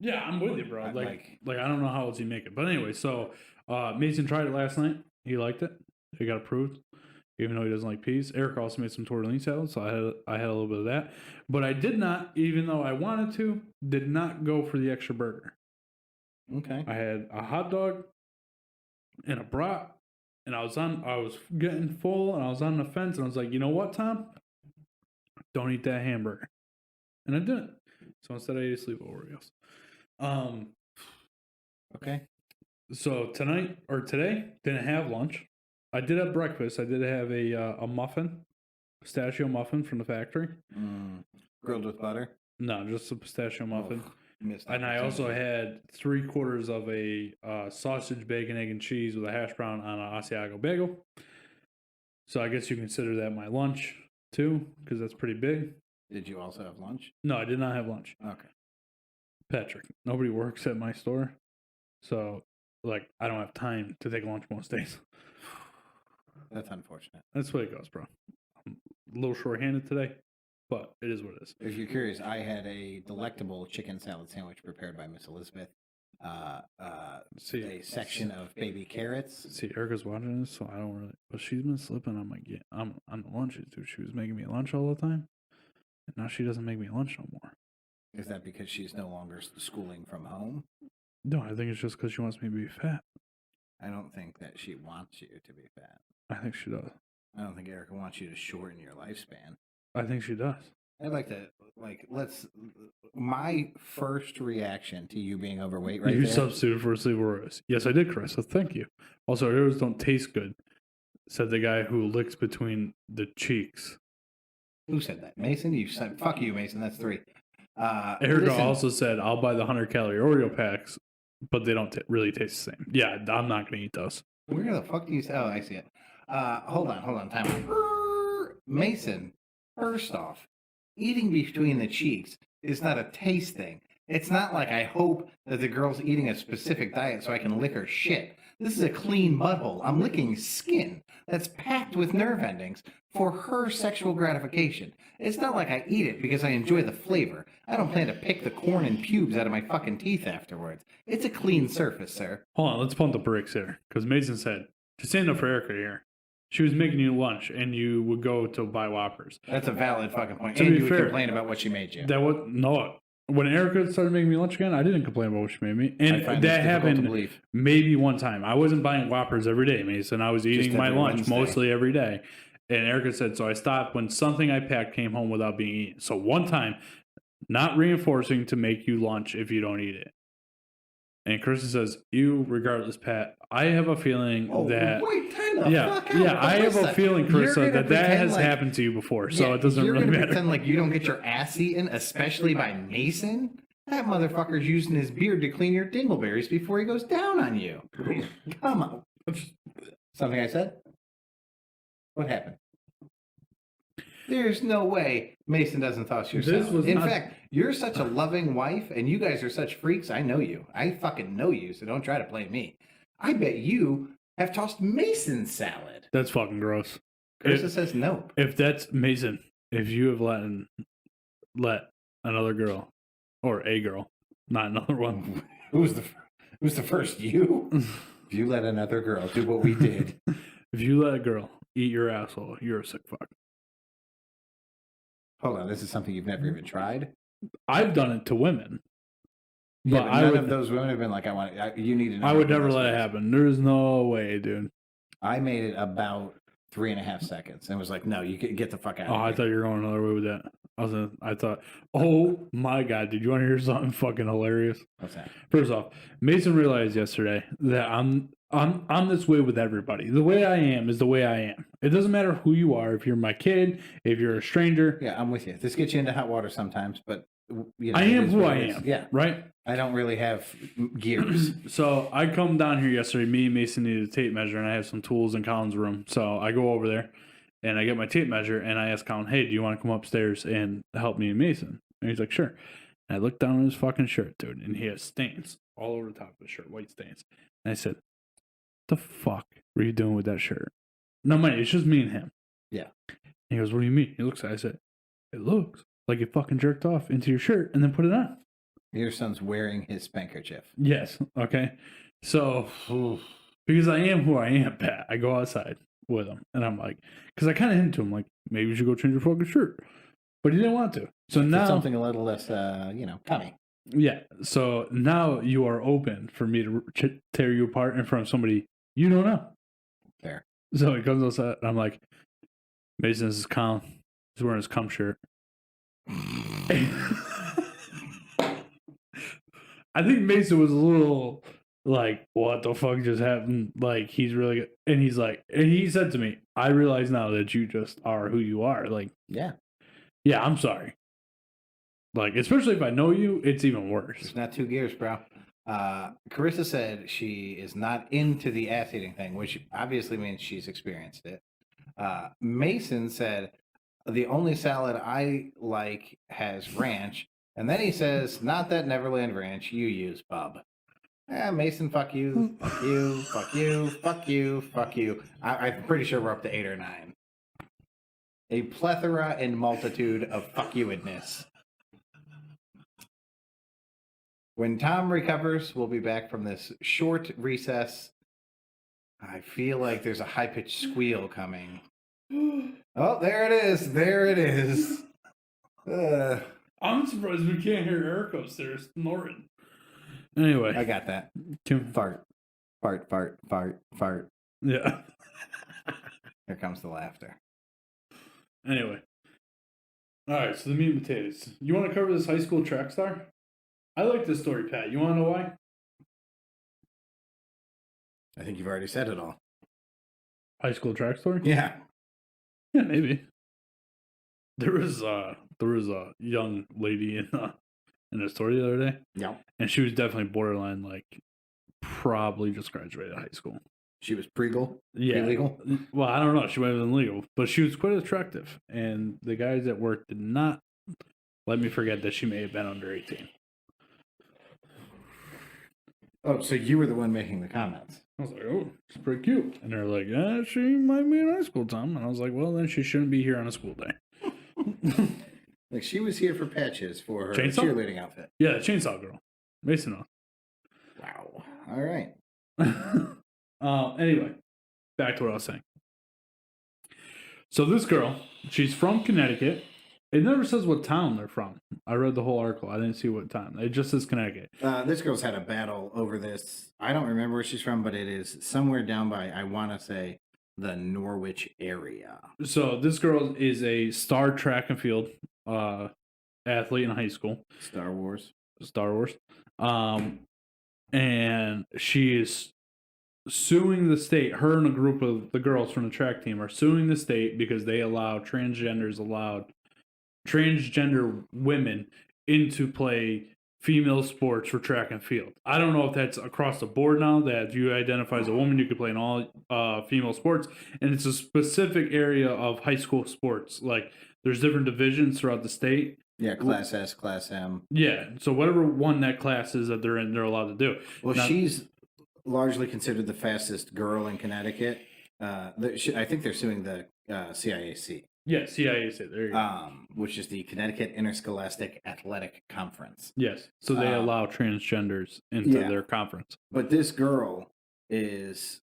Yeah, I'm with you, bro. Like I don't know how else you make it, but anyway. So Mason tried it last night. He liked it. He got approved, even though he doesn't like peas. Eric also made some tortellini salad, so I had a little bit of that. But I did not, even though I wanted to, did not go for the extra burger. Okay. I had a hot dog and a brat, and I was getting full, and I was on the fence, and I was like, you know what, Tom? Don't eat that hamburger, and I didn't. So instead, I ate a sleeve of Oreos. Okay. So today, didn't have lunch. I did have breakfast. I did have a muffin, pistachio muffin from the factory. Grilled with butter? No, just a pistachio muffin. And I also had 3/4 of a sausage, bacon, egg, and cheese with a hash brown on an Asiago bagel. So I guess you consider that my lunch too, because that's pretty big. Did you also have lunch? No, I did not have lunch. Okay. Patrick, nobody works at my store, so like I don't have time to take lunch most days. That's unfortunate. That's the way it goes, bro. I'm a little short-handed today, but it is what it is. If you're curious, I had a delectable chicken salad sandwich prepared by Miss Elizabeth. A section of baby carrots. See, Erica's watching this, so I don't really. But she's been slipping on on the lunches, dude. She was making me lunch all the time, and now she doesn't make me lunch no more. Is that because she's no longer schooling from home? No, I think it's just because she wants me to be fat. I don't think that she wants you to be fat. I think she does. I don't think Erica wants you to shorten your lifespan. I think she does. I'd like to, my first reaction to you being overweight You substituted for a sleeve of Oreos. Yes, I did, Chris, so thank you. Also, Oreos don't taste good, said the guy who licks between the cheeks. Who said that? Mason? You said, fuck you, Mason, that's 3. Erica also said, I'll buy the 100-calorie Oreo packs, but they don't really taste the same. Yeah, I'm not going to eat those. Where the fuck do you say? Oh, I see it. Hold on, time out. Mason, first off, eating between the cheeks is not a taste thing. It's not like I hope that the girl's eating a specific diet so I can lick her shit. This is a clean butthole. I'm licking skin that's packed with nerve endings for her sexual gratification. It's not like I eat it because I enjoy the flavor. I don't plan to pick the corn and pubes out of my fucking teeth afterwards. It's a clean surface, sir. Hold on, let's pump the brakes here. Because Mason said, to stand up for Erica here, she was making you lunch and you would go to buy Whoppers. That's a valid fucking point. And you would complain about what she made you. When Erica started making me lunch again, I didn't complain about what she made me. And that happened maybe one time. I wasn't buying Whoppers every day, Mason. I was eating my lunch mostly every day. And Erica said, so I stopped when something I packed came home without being eaten. So one time, not reinforcing to make you lunch if you don't eat it. And Kristen says, "You, regardless, Pat. I have a feeling that I have a feeling, Krista, that has happened to you before. So it doesn't really matter. Pretend like you don't get your ass eaten, especially by Mason. That motherfucker's using his beard to clean your dingleberries before he goes down on you. Come on. Something I said? What happened? There's no way Mason doesn't toss your salad. In fact, you're such a loving wife, and you guys are such freaks. I know you. I fucking know you, so don't try to play me. I bet you have tossed Mason's salad. That's fucking gross. Krista says no. If that's Mason, if you have let another girl, or a girl, Not another one. Who's the first? You? If you let another girl do what we did. If you let a girl eat your asshole, you're a sick fuck. Hold on, this is something you've never even tried? I've done it to women. Yeah, but none of those women have been like, you need to know. I would never let it happen. There's no way, dude. I made it about 3.5 seconds and was like, no, you get the fuck out of here. I thought you were going another way with that. I thought, oh my God, did you want to hear something fucking hilarious? What's that? First off, Mason realized yesterday that I'm this way with everybody. The way I am is the way I am. It doesn't matter who you are. If you're my kid, if you're a stranger. Yeah, I'm with you. This gets you into hot water sometimes, but you know, I am who I am. Yeah. Right? I don't really have gears. So I come down here yesterday. Me and Mason needed a tape measure, and I have some tools in Colin's room. So I go over there, and I get my tape measure, and I ask Colin, hey, do you want to come upstairs and help me and Mason? And he's like, sure. And I look down at his fucking shirt, dude, and he has stains all over the top of his shirt, white stains. And I said, the fuck were you doing with that shirt? No, man, it's just me and him. Yeah. And he goes, what do you mean? He looks at it. I said, it looks like you fucking jerked off into your shirt and then put it on. Your son's wearing his spankerchief. Yes. Okay. So, because I am who I am, Pat, I go outside with him. And I'm like, because I kind of hinted to him, like, maybe you should go change your fucking shirt. But he didn't want to. So now. Something a little less, coming. Yeah. So now you are open for me to tear you apart in front of somebody you don't know. Fair. So he comes outside, and I'm like, Mason, this is Colin. He's wearing his cum shirt. I think Mason was a little like, what the fuck just happened? Like, he's really good. And he's like, and he said to me, I realize now that you just are who you are. Like, yeah, I'm sorry. Like, especially if I know you, it's even worse. It's not 2 gears, bro. Carissa said she is not into the ass eating thing, which obviously means she's experienced it. Mason said, the only salad I like has ranch. And then he says, not that Neverland ranch you use, bub. Mason, fuck you, fuck you, fuck you, fuck you, fuck you. I'm pretty sure we're up to 8 or 9. A plethora and multitude of fuck you-edness. When Tom recovers, we'll be back from this short recess. I feel like there's a high-pitched squeal coming. Oh, there it is. There it is. I'm surprised we can't hear Eric upstairs snoring. Anyway. I got that. Fart. Fart, fart, fart, fart. Yeah. Here comes the laughter. Anyway. All right, so the meat and potatoes. You want to cover this high school track star? I like this story, Pat. You want to know why? I think you've already said it all. High school track story? Yeah. Yeah, maybe. There was a young lady in a story the other day. Yeah. And she was definitely borderline, like, probably just graduated high school. She was pre-legal? Yeah. Pre-legal? Well, I don't know. She might have been legal. But she was quite attractive. And the guys at work did not let me forget that she may have been under 18. Oh, so you were the one making the comments. I was like, oh, she's pretty cute. And they're like, yeah, she might be in high school, Tom. And I was like, well, then she shouldn't be here on a school day. Like, she was here for patches for her Chainsaw? cheerleading outfit. Yeah, Chainsaw Girl. Mason off. Wow. All right. Anyway, back to what I was saying. So this girl, she's from Connecticut. It never says what town they're from. I read the whole article. I didn't see what town. It just says Connecticut. This girl's had a battle over this. I don't remember where she's from, but it is somewhere down by, I want to say, the Norwich area. So this girl is a star track and field athlete in high school. Star Wars. And she is suing the state. Her and a group of the girls from the track team are suing the state because they allow transgender women into play female sports for track and field. I don't know if that's across the board now, that if you identify as a woman, you can play in all female sports. And it's a specific area of high school sports. Like, there's different divisions throughout the state. Yeah, Class S, Class M. Yeah, so whatever one that class is that they're in, they're allowed to do. Well, now, she's largely considered the fastest girl in Connecticut. I think they're suing the CIAC. Yeah, CIAC. There you go. Which is the Connecticut Interscholastic Athletic Conference. Yes. So they allow transgenders into their conference. But this girl is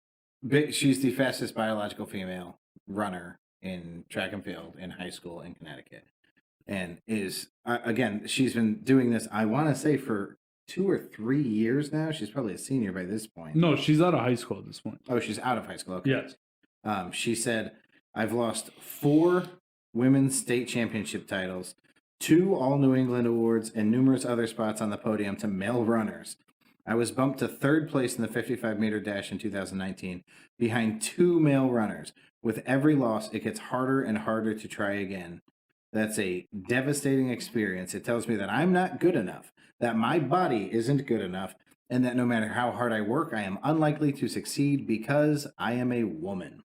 she's the fastest biological female runner in track and field in high school in Connecticut. And is, again, she's been doing this, I want to say, for 2 or 3 years now. She's probably a senior by this point. No, she's out of high school at this point. Oh, she's out of high school. Okay. Yes. She said, I've lost 4 women's state championship titles, 2 All New England awards, and numerous other spots on the podium to male runners. I was bumped to 3rd place in the 55-meter dash in 2019, behind 2 male runners. With every loss, it gets harder and harder to try again. That's a devastating experience. It tells me that I'm not good enough, that my body isn't good enough, and that no matter how hard I work, I am unlikely to succeed because I am a woman.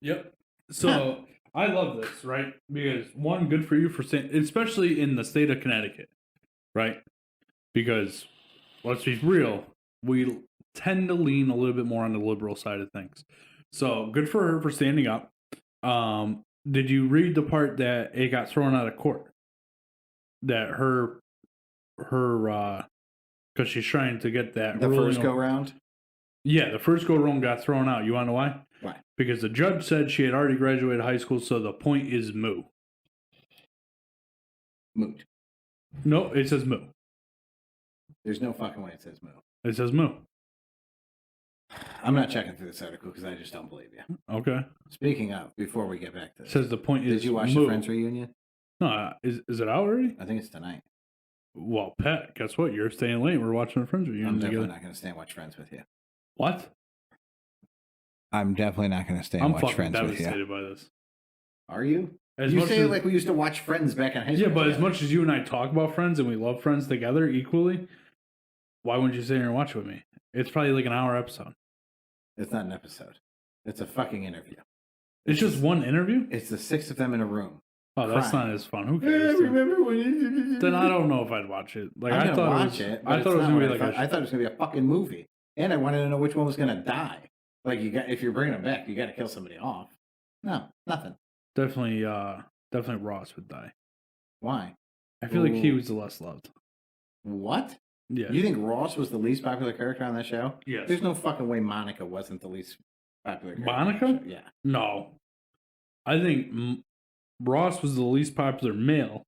Yep. So I love this, right? Because one, good for you for saying, especially in the state of Connecticut, right? Because let's be real, we tend to lean a little bit more on the liberal side of things. So good for her for standing up. Did you read the part that it got thrown out of court? That her, because she's trying to get that The first go round? Yeah, the first go round got thrown out. You want to know why? Why? Because the judge said she had already graduated high school, so the point is moo. Moot. No, it says moo. There's no fucking way it says moo. It says moo. I'm not checking through this article because I just don't believe you. Okay. Speaking of, before we get back to It this, says the point is did you watch moo. the Friends reunion? No, is it out already? I think it's tonight. Well, Pat, guess what? You're staying late. We're watching the Friends reunion I'm definitely together. not going to stay and watch Friends with you. What? I'm definitely not going to stay and I'm watch fucking Friends with you. devastated by this. Are you? As You much say as, it like we used to watch Friends back in high school. yeah, but as together. much as you and I talk about Friends and we love Friends together equally, why wouldn't you sit here and watch with me? It's probably like an hour episode. It's not an episode. It's a fucking interview. It's just one interview? It's the 6 of them in a room. Oh, that's crying. not as fun. Who cares? remember when? Then I don't know if I'd watch it. Like I'm I thought gonna it watch was, it. I thought it was gonna be like I thought it was gonna be a fucking movie, and I wanted to know which one was gonna die. Like if you're bringing them back, you got to kill somebody off. No, nothing. definitely Ross would die. Why? I feel like he Ooh. was the less loved. What? Yeah. You think Ross was the least popular character on that show? Yes. There's no fucking way Monica wasn't the least popular character. Monica? on that show. Yeah. No. I think Ross was the least popular male,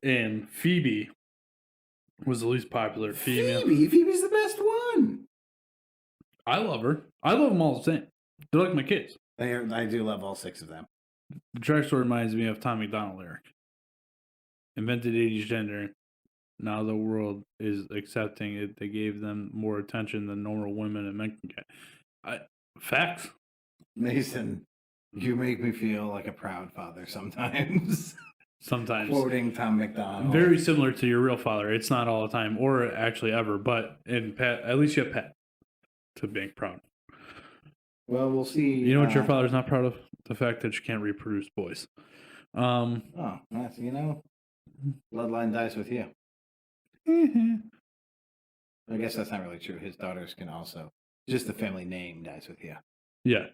and Phoebe was the least popular female. Phoebe's the best one. I love her. I love them all the same. They're like my kids. I do love all 6 of them. The track story reminds me of Tom McDonald lyric. Invented 80s gender. Now the world is accepting it. They gave them more attention than normal women and men can get. Facts. Mason, you make me feel like a proud father sometimes. Sometimes. Quoting Tom McDonald. Very similar to your real father. It's not all the time, or actually ever, but in Pat, at least you have Pat to make proud. Well, we'll see. You know what your father's not proud of? The fact that you can't reproduce boys. Oh, that's, bloodline dies with you. I guess that's not really true. His daughters can also. Just the family name dies with you. Yeah.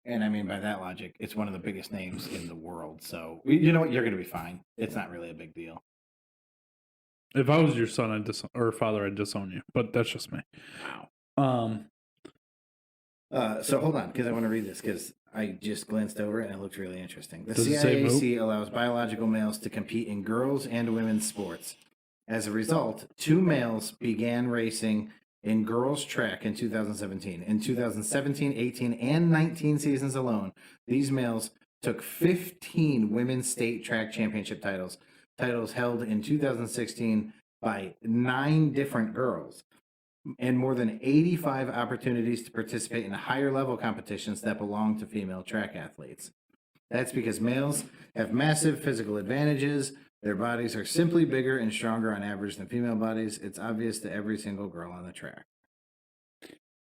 And I mean, by that logic, it's one of the biggest names in the world. So, you know what? You're going to be fine. It's not really a big deal. If I was your son, or father, I'd disown you. But that's just me. Wow. So hold on, because I want to read this, because I just glanced over it and it looks really interesting. The Does it say CIAC allows biological males to compete in girls' and women's sports. As a result, 2 males began racing in girls' track in 2017. In 2017, 18, and 19 seasons alone, these males took 15 women's state track championship titles held in 2016 by 9 different girls, and more than 85 opportunities to participate in higher level competitions that belong to female track athletes. That's because males have massive physical advantages. Their bodies are simply bigger and stronger on average than female bodies. It's obvious to every single girl on the track.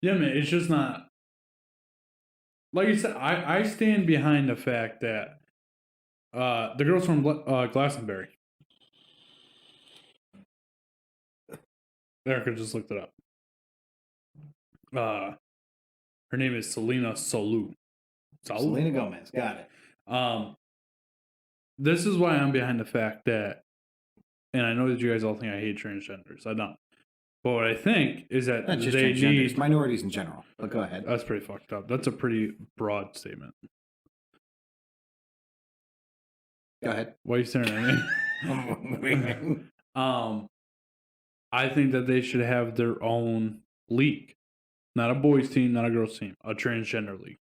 Yeah, man, it's just not. Like you said, I stand behind the fact that the girls from Glastonbury. Erica just looked it up. Her name is Selena Solou. Selena Gomez, got it. this is why I'm behind the fact that, and I know that you guys all think I hate transgenders. I don't. But what I think is that Not just they transgenders, need. minorities in general. But go ahead. That's pretty fucked up. That's a pretty broad statement. Go ahead. Why are you staring at me? I think that they should have their own league. Not a boys team, not a girls team. A transgender league.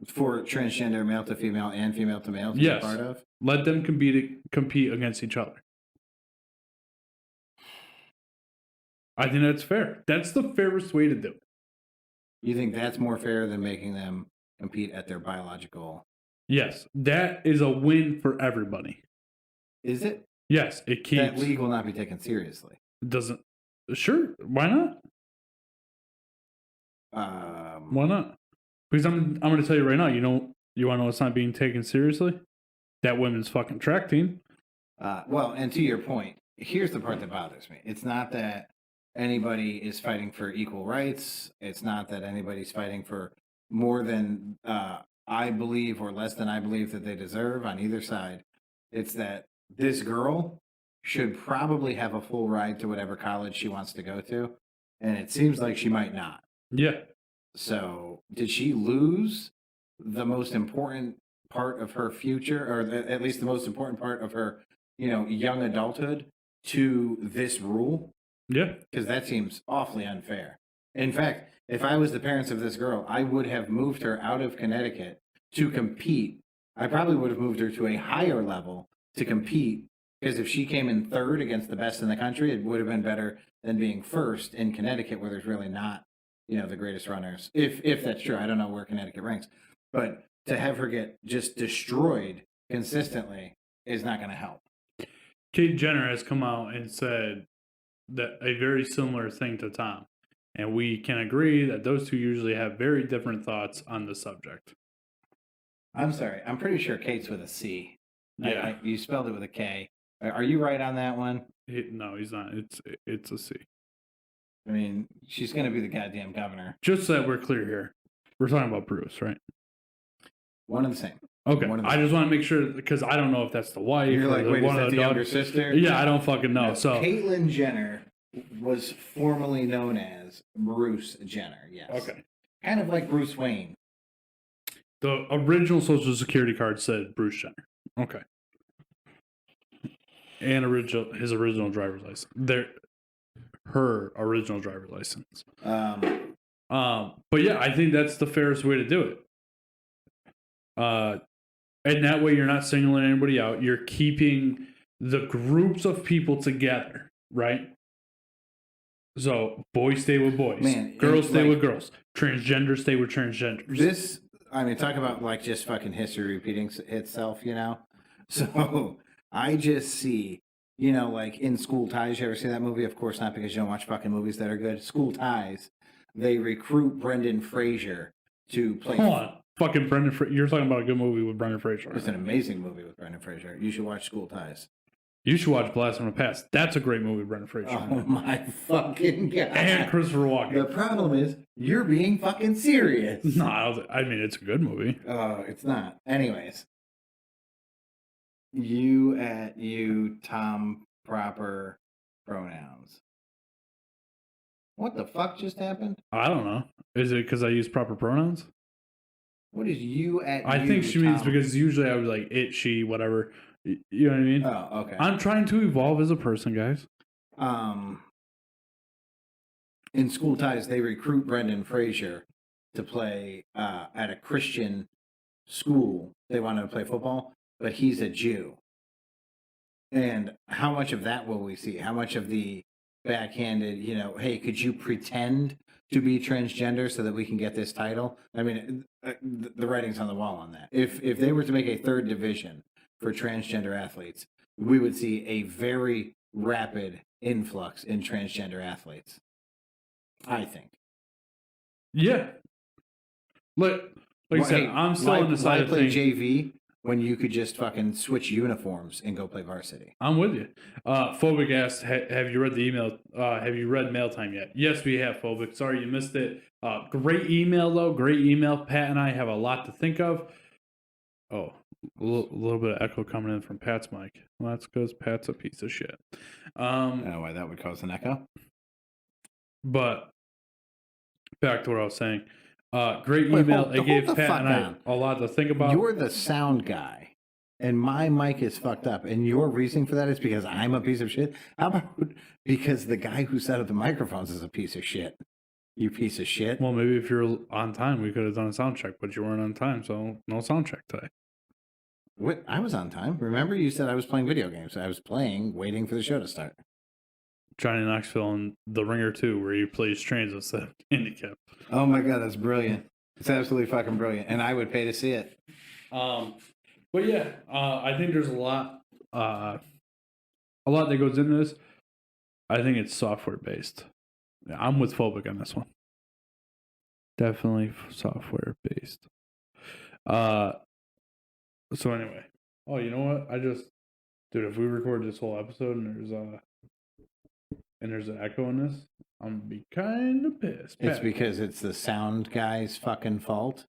For transgender male to female and female to male to Yes. be part of? Let them compete against each other. I think that's fair. That's the fairest way to do it. You think that's more fair than making them compete at their biological? Yes, that is a win for everybody. Is it? Yes, it keeps. That league will not be taken seriously. Doesn't. Sure, why not? Why not? Because I'm going to tell you right now. You want to know what's not being taken seriously? That women's fucking track team. Well, and to your point, here's the part that bothers me. It's not that anybody is fighting for equal rights. It's not that anybody's fighting for more than I believe or less than I believe that they deserve on either side. It's that this girl should probably have a full ride to whatever college she wants to go to. And it seems like she might not. Yeah. So did she lose the most important part of her future, or at least the most important part of her, young adulthood to this rule? Yeah. Because that seems awfully unfair. In fact, if I was the parents of this girl, I would have moved her out of Connecticut to compete. I probably would have moved her to a higher level to compete, because if she came in third against the best in the country, it would have been better than being first in Connecticut, where there's really not, the greatest runners. If that's true, I don't know where Connecticut ranks, but to have her get just destroyed consistently is not going to help. Kate Jenner has come out and said that a very similar thing to Tom, and we can agree that those two usually have very different thoughts on the subject. I'm sorry, I'm pretty sure Kate's with a C. Yeah, you spelled it with a K. Are you right on that one? No, he's not. It's a C. I mean, she's going to be the goddamn governor. Just so that we're clear here, we're talking about Bruce, right? One and the same. Okay, I just want to make sure, because I don't know if that's the wife. You're like, wait, is one that of the younger sister? Yeah, I don't fucking know. No, So Caitlyn Jenner was formerly known as Bruce Jenner. Yes. Okay. Kind of like Bruce Wayne. The original Social Security card said Bruce Jenner. Okay. And his original driver's license. Her original driver's license. But yeah, I think that's the fairest way to do it. And that way you're not singling anybody out. You're keeping the groups of people together, right? So boys stay with boys. Girls stay with girls. Transgenders stay with transgenders. Talk about like just fucking history repeating itself, So I just see, like in School Ties. You ever see that movie? Of course not, because you don't watch fucking movies that are good. School Ties. They recruit Brendan Fraser to play. Hold on. Fucking Brendan Fraser. You're talking about a good movie with Brendan Fraser. It's an amazing movie with Brendan Fraser. You should watch School Ties. You should watch Blast from the Past. That's a great movie with Brendan Fraser. Oh my fucking god. And Christopher Walken. The problem is, you're being fucking serious. No, I mean, it's a good movie. Oh, it's not. Anyways. You, Tom, proper pronouns. What the fuck just happened? I don't know. Is it because I use proper pronouns? What is you at I think she means because usually I would like it, she, whatever. You know what I mean? Oh, okay. I'm trying to evolve as a person, guys. In School Ties, they recruit Brendan Fraser to play at a Christian school. They want him to play football, but he's a Jew. And how much of that will we see? How much of the backhanded, hey, could you pretend to be transgender so that we can get this title? I mean, the writing's on the wall on that. If they were to make a third division for transgender athletes, we would see a very rapid influx in transgender athletes, I think. Yeah. Like I said, I'm still on the side of play things. JV when you could just fucking switch uniforms and go play varsity. I'm with you. Phobic asked, have you read the email? Have you read Mail Time yet? Yes, we have, Phobic. Sorry you missed it. Great email, though. Great email. Pat and I have a lot to think of. Oh, a little bit of echo coming in from Pat's mic. Well, that's because Pat's a piece of shit. I don't know why that would cause an echo. But back to what I was saying. Great Wait, email. hold It gave the Pat fuck and I on. a lot to think about. You're the sound guy, and my mic is fucked up, and your reasoning for that is because I'm a piece of shit? How about because the guy who set up the microphones is a piece of shit? You piece of shit. Well, maybe if you're on time, we could have done a sound check, but you weren't on time, so no sound check today. What? I was on time. Remember, you said I was playing video games. I was playing, waiting for the show to start. Johnny Knoxville in The Ringer 2, where he plays trains instead of handicap. Oh my god, that's brilliant! It's absolutely fucking brilliant, and I would pay to see it. But yeah, I think there's a lot that goes into this. I think it's software based. Yeah, I'm with Phobic on this one. Definitely software based. So anyway, oh, you know what? Dude, if we record this whole episode and there's an echo in this, I'm gonna be kind of pissed. It's because it's the sound guy's fucking fault.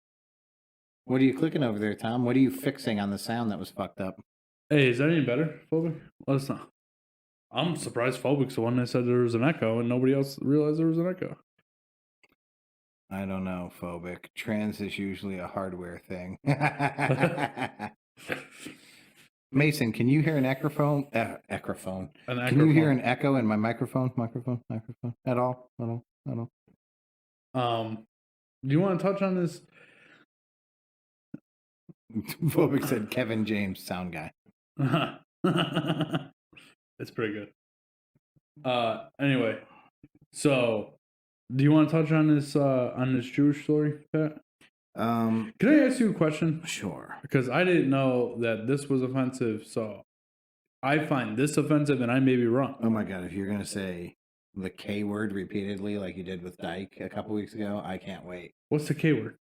What are you clicking over there, Tom? What are you fixing on the sound that was fucked up? Hey, is that any better, Phobic? Let us know. I'm surprised Phobic's the one that said there was an echo and nobody else realized there was an echo. I don't know, Phobic. Trans is usually a hardware thing. Mason, can you hear an echophone? Echophone. Can you hear an echo in my microphone? Microphone? At all? Do you want to touch on this? Phobic said Kevin James, sound guy. It's pretty good. Anyway, so do you want to touch on this Jewish story, Pat? Can I ask you a question? Sure. Because I didn't know that this was offensive, so I find this offensive, and I may be wrong. Oh my god! If you're gonna say the K word repeatedly, like you did with Dyke a couple weeks ago, I can't wait. What's the K word?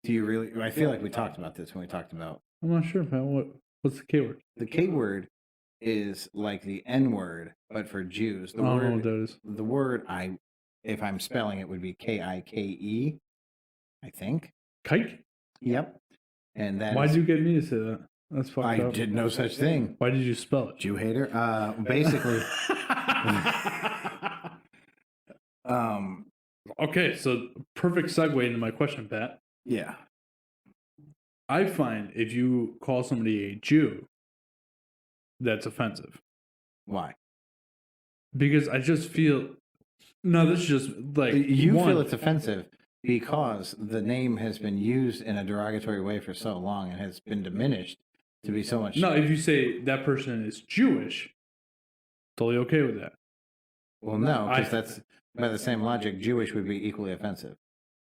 Do you really? I feel like we talked about this when we talked about. I'm not sure, Pat. What's the K word? The K word is like the N word, but for Jews. I don't know what that is. The word if I'm spelling it, would be Kike. I think. Kike? Yep. And that. Why did you get me to say that? That's fucked up. I did no such thing. Why did you spell it? Jew hater. Basically. Okay, so perfect segue into my question, Pat. Yeah. I find if you call somebody a Jew, that's offensive. Why? Because I just feel. No, this is just like. You feel it's offensive because the name has been used in a derogatory way for so long and has been diminished to be so much. No, if you say that person is Jewish, totally okay with that. Well, no, because that's by the same logic, Jewish would be equally offensive.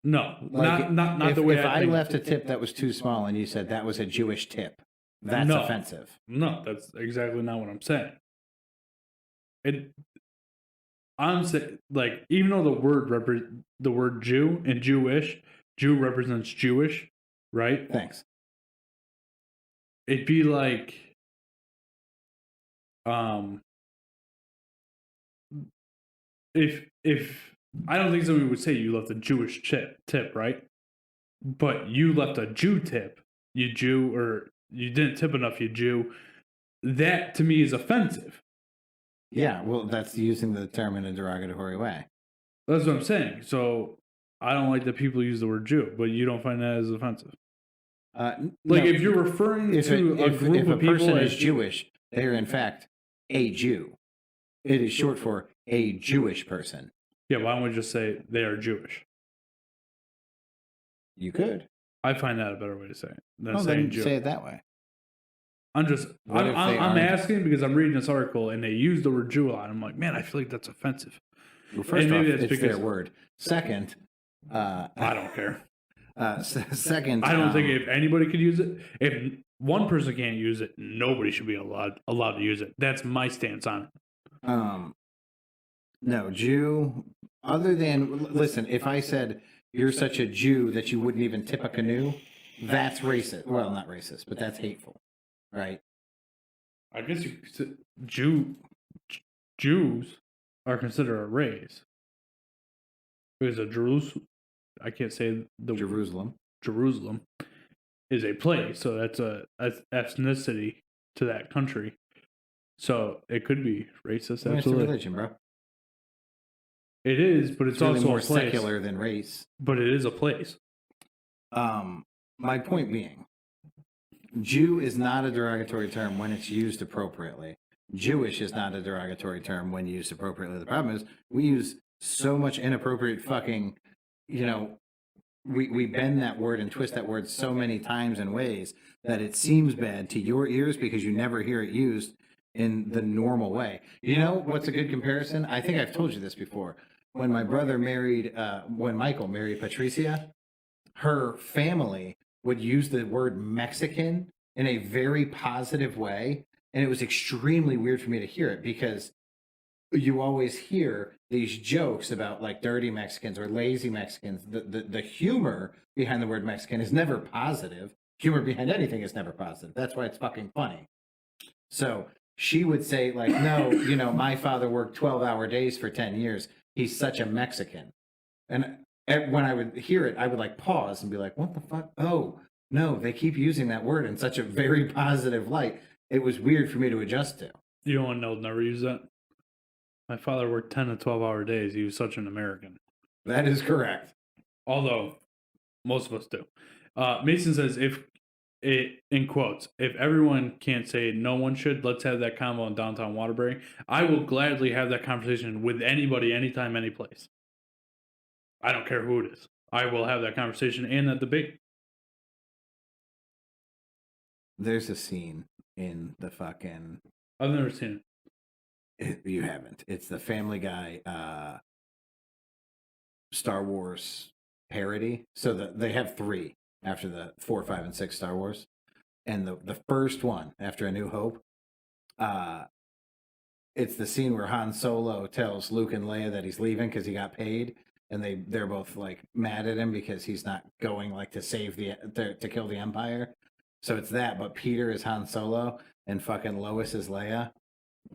No, like not the way if I think. If I left a tip that was too small and you said that was a Jewish tip, that's offensive. No, that's exactly not what I'm saying. I'm saying, like, even though the word Jew and Jewish, Jew represents Jewish, right? Thanks. It'd be like, if I don't think somebody would say you left a Jewish tip, right? But you left a Jew tip, you Jew, or you didn't tip enough, you Jew. That to me is offensive. Yeah, well, that's using the term in a derogatory way. That's what I'm saying. So I don't like that people use the word Jew, but you don't find that as offensive. If you're referring to a group of people person is Jewish, they are in fact a Jew. It is short for a Jewish person. Yeah, why don't we just say they are Jewish? You could. I find that a better way to say it than saying Jew. Say it that way. I'm asking because I'm reading this article and they use the word Jew a lot. I'm like, man, I feel like that's offensive. Well, first off, it's their word. Second, I don't care. Second, I don't think if anybody could use it, if one person can't use it, nobody should be allowed to use it. That's my stance on it. No, Jew. Other than listen, if I said you're such a Jew that you wouldn't even tip a canoe, that's racist. Well, not racist, but that's hateful. Right. I guess you could say Jews are considered a race. Because of Jerusalem, I can't say the Jerusalem. is a place, so that's a ethnicity to that country. So it could be racist. I mean, it's a Absolutely, religion, bro. it is, but it's really also more a place. secular than race. But it is a place. My point being, Jew is not a derogatory term when it's used appropriately. Jewish is not a derogatory term when used appropriately. The problem is we use so much inappropriate fucking, we bend that word and twist that word so many times and ways that it seems bad to your ears because you never hear it used in the normal way. You know what's a good comparison? I think I've told you this before. When my brother married, when Michael married Patricia, her family would use the word Mexican in a very positive way. And it was extremely weird for me to hear it because you always hear these jokes about like dirty Mexicans or lazy Mexicans. The humor behind the word Mexican is never positive. Humor behind anything is never positive. That's why it's fucking funny. So she would say like, no, my father worked 12-hour days for 10 years. He's such a Mexican. And when I would hear it, I would like pause and be like, what the fuck? Oh, no, they keep using that word in such a very positive light. It was weird for me to adjust to. You don't want to know, never use that. My father worked 10 to 12-hour days. He was such an American. That is correct. Although, most of us do. Mason says, in quotes, if everyone can't say no one should, let's have that convo in downtown Waterbury. I will gladly have that conversation with anybody, anytime, any place. I don't care who it is. I will have that conversation and that debate. There's a scene in the fucking... I've never seen it. You haven't. It's the Family Guy Star Wars parody. So they have 3 after the 4, 5, and 6 Star Wars. And the first one, after A New Hope, it's the scene where Han Solo tells Luke and Leia that he's leaving because he got paid. And they're both like mad at him because he's not going like to save to kill the Empire. So it's that, but Peter is Han Solo and fucking Lois is Leia.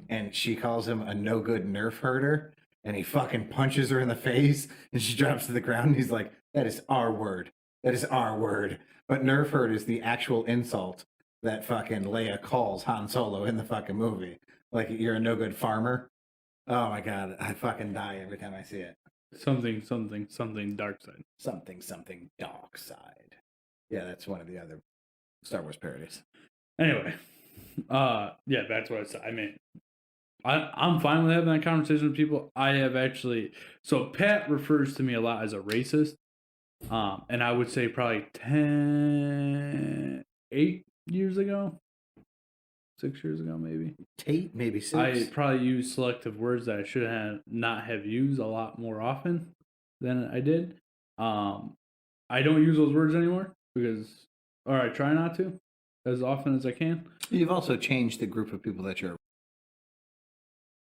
And she calls him a no good nerf herder, and he fucking punches her in the face, and she drops to the ground. And he's like, "That is our word. That is our word." But nerf herd is the actual insult that fucking Leia calls Han Solo in the fucking movie. Like, you're a no good farmer. Oh my god, I fucking die every time I see it. Something dark side. Something dark side. Yeah, that's one of the other Star Wars parodies. Anyway, yeah, that's what I said. I mean, I'm fine with having that conversation with people. I have actually, so Pat refers to me a lot as a racist, and I would say probably 8 years ago, 6 years ago, maybe. 8, maybe 6. I probably used selective words that I should have not have used a lot more often than I did. I don't use those words anymore or I try not to as often as I can. You've also changed the group of people that you're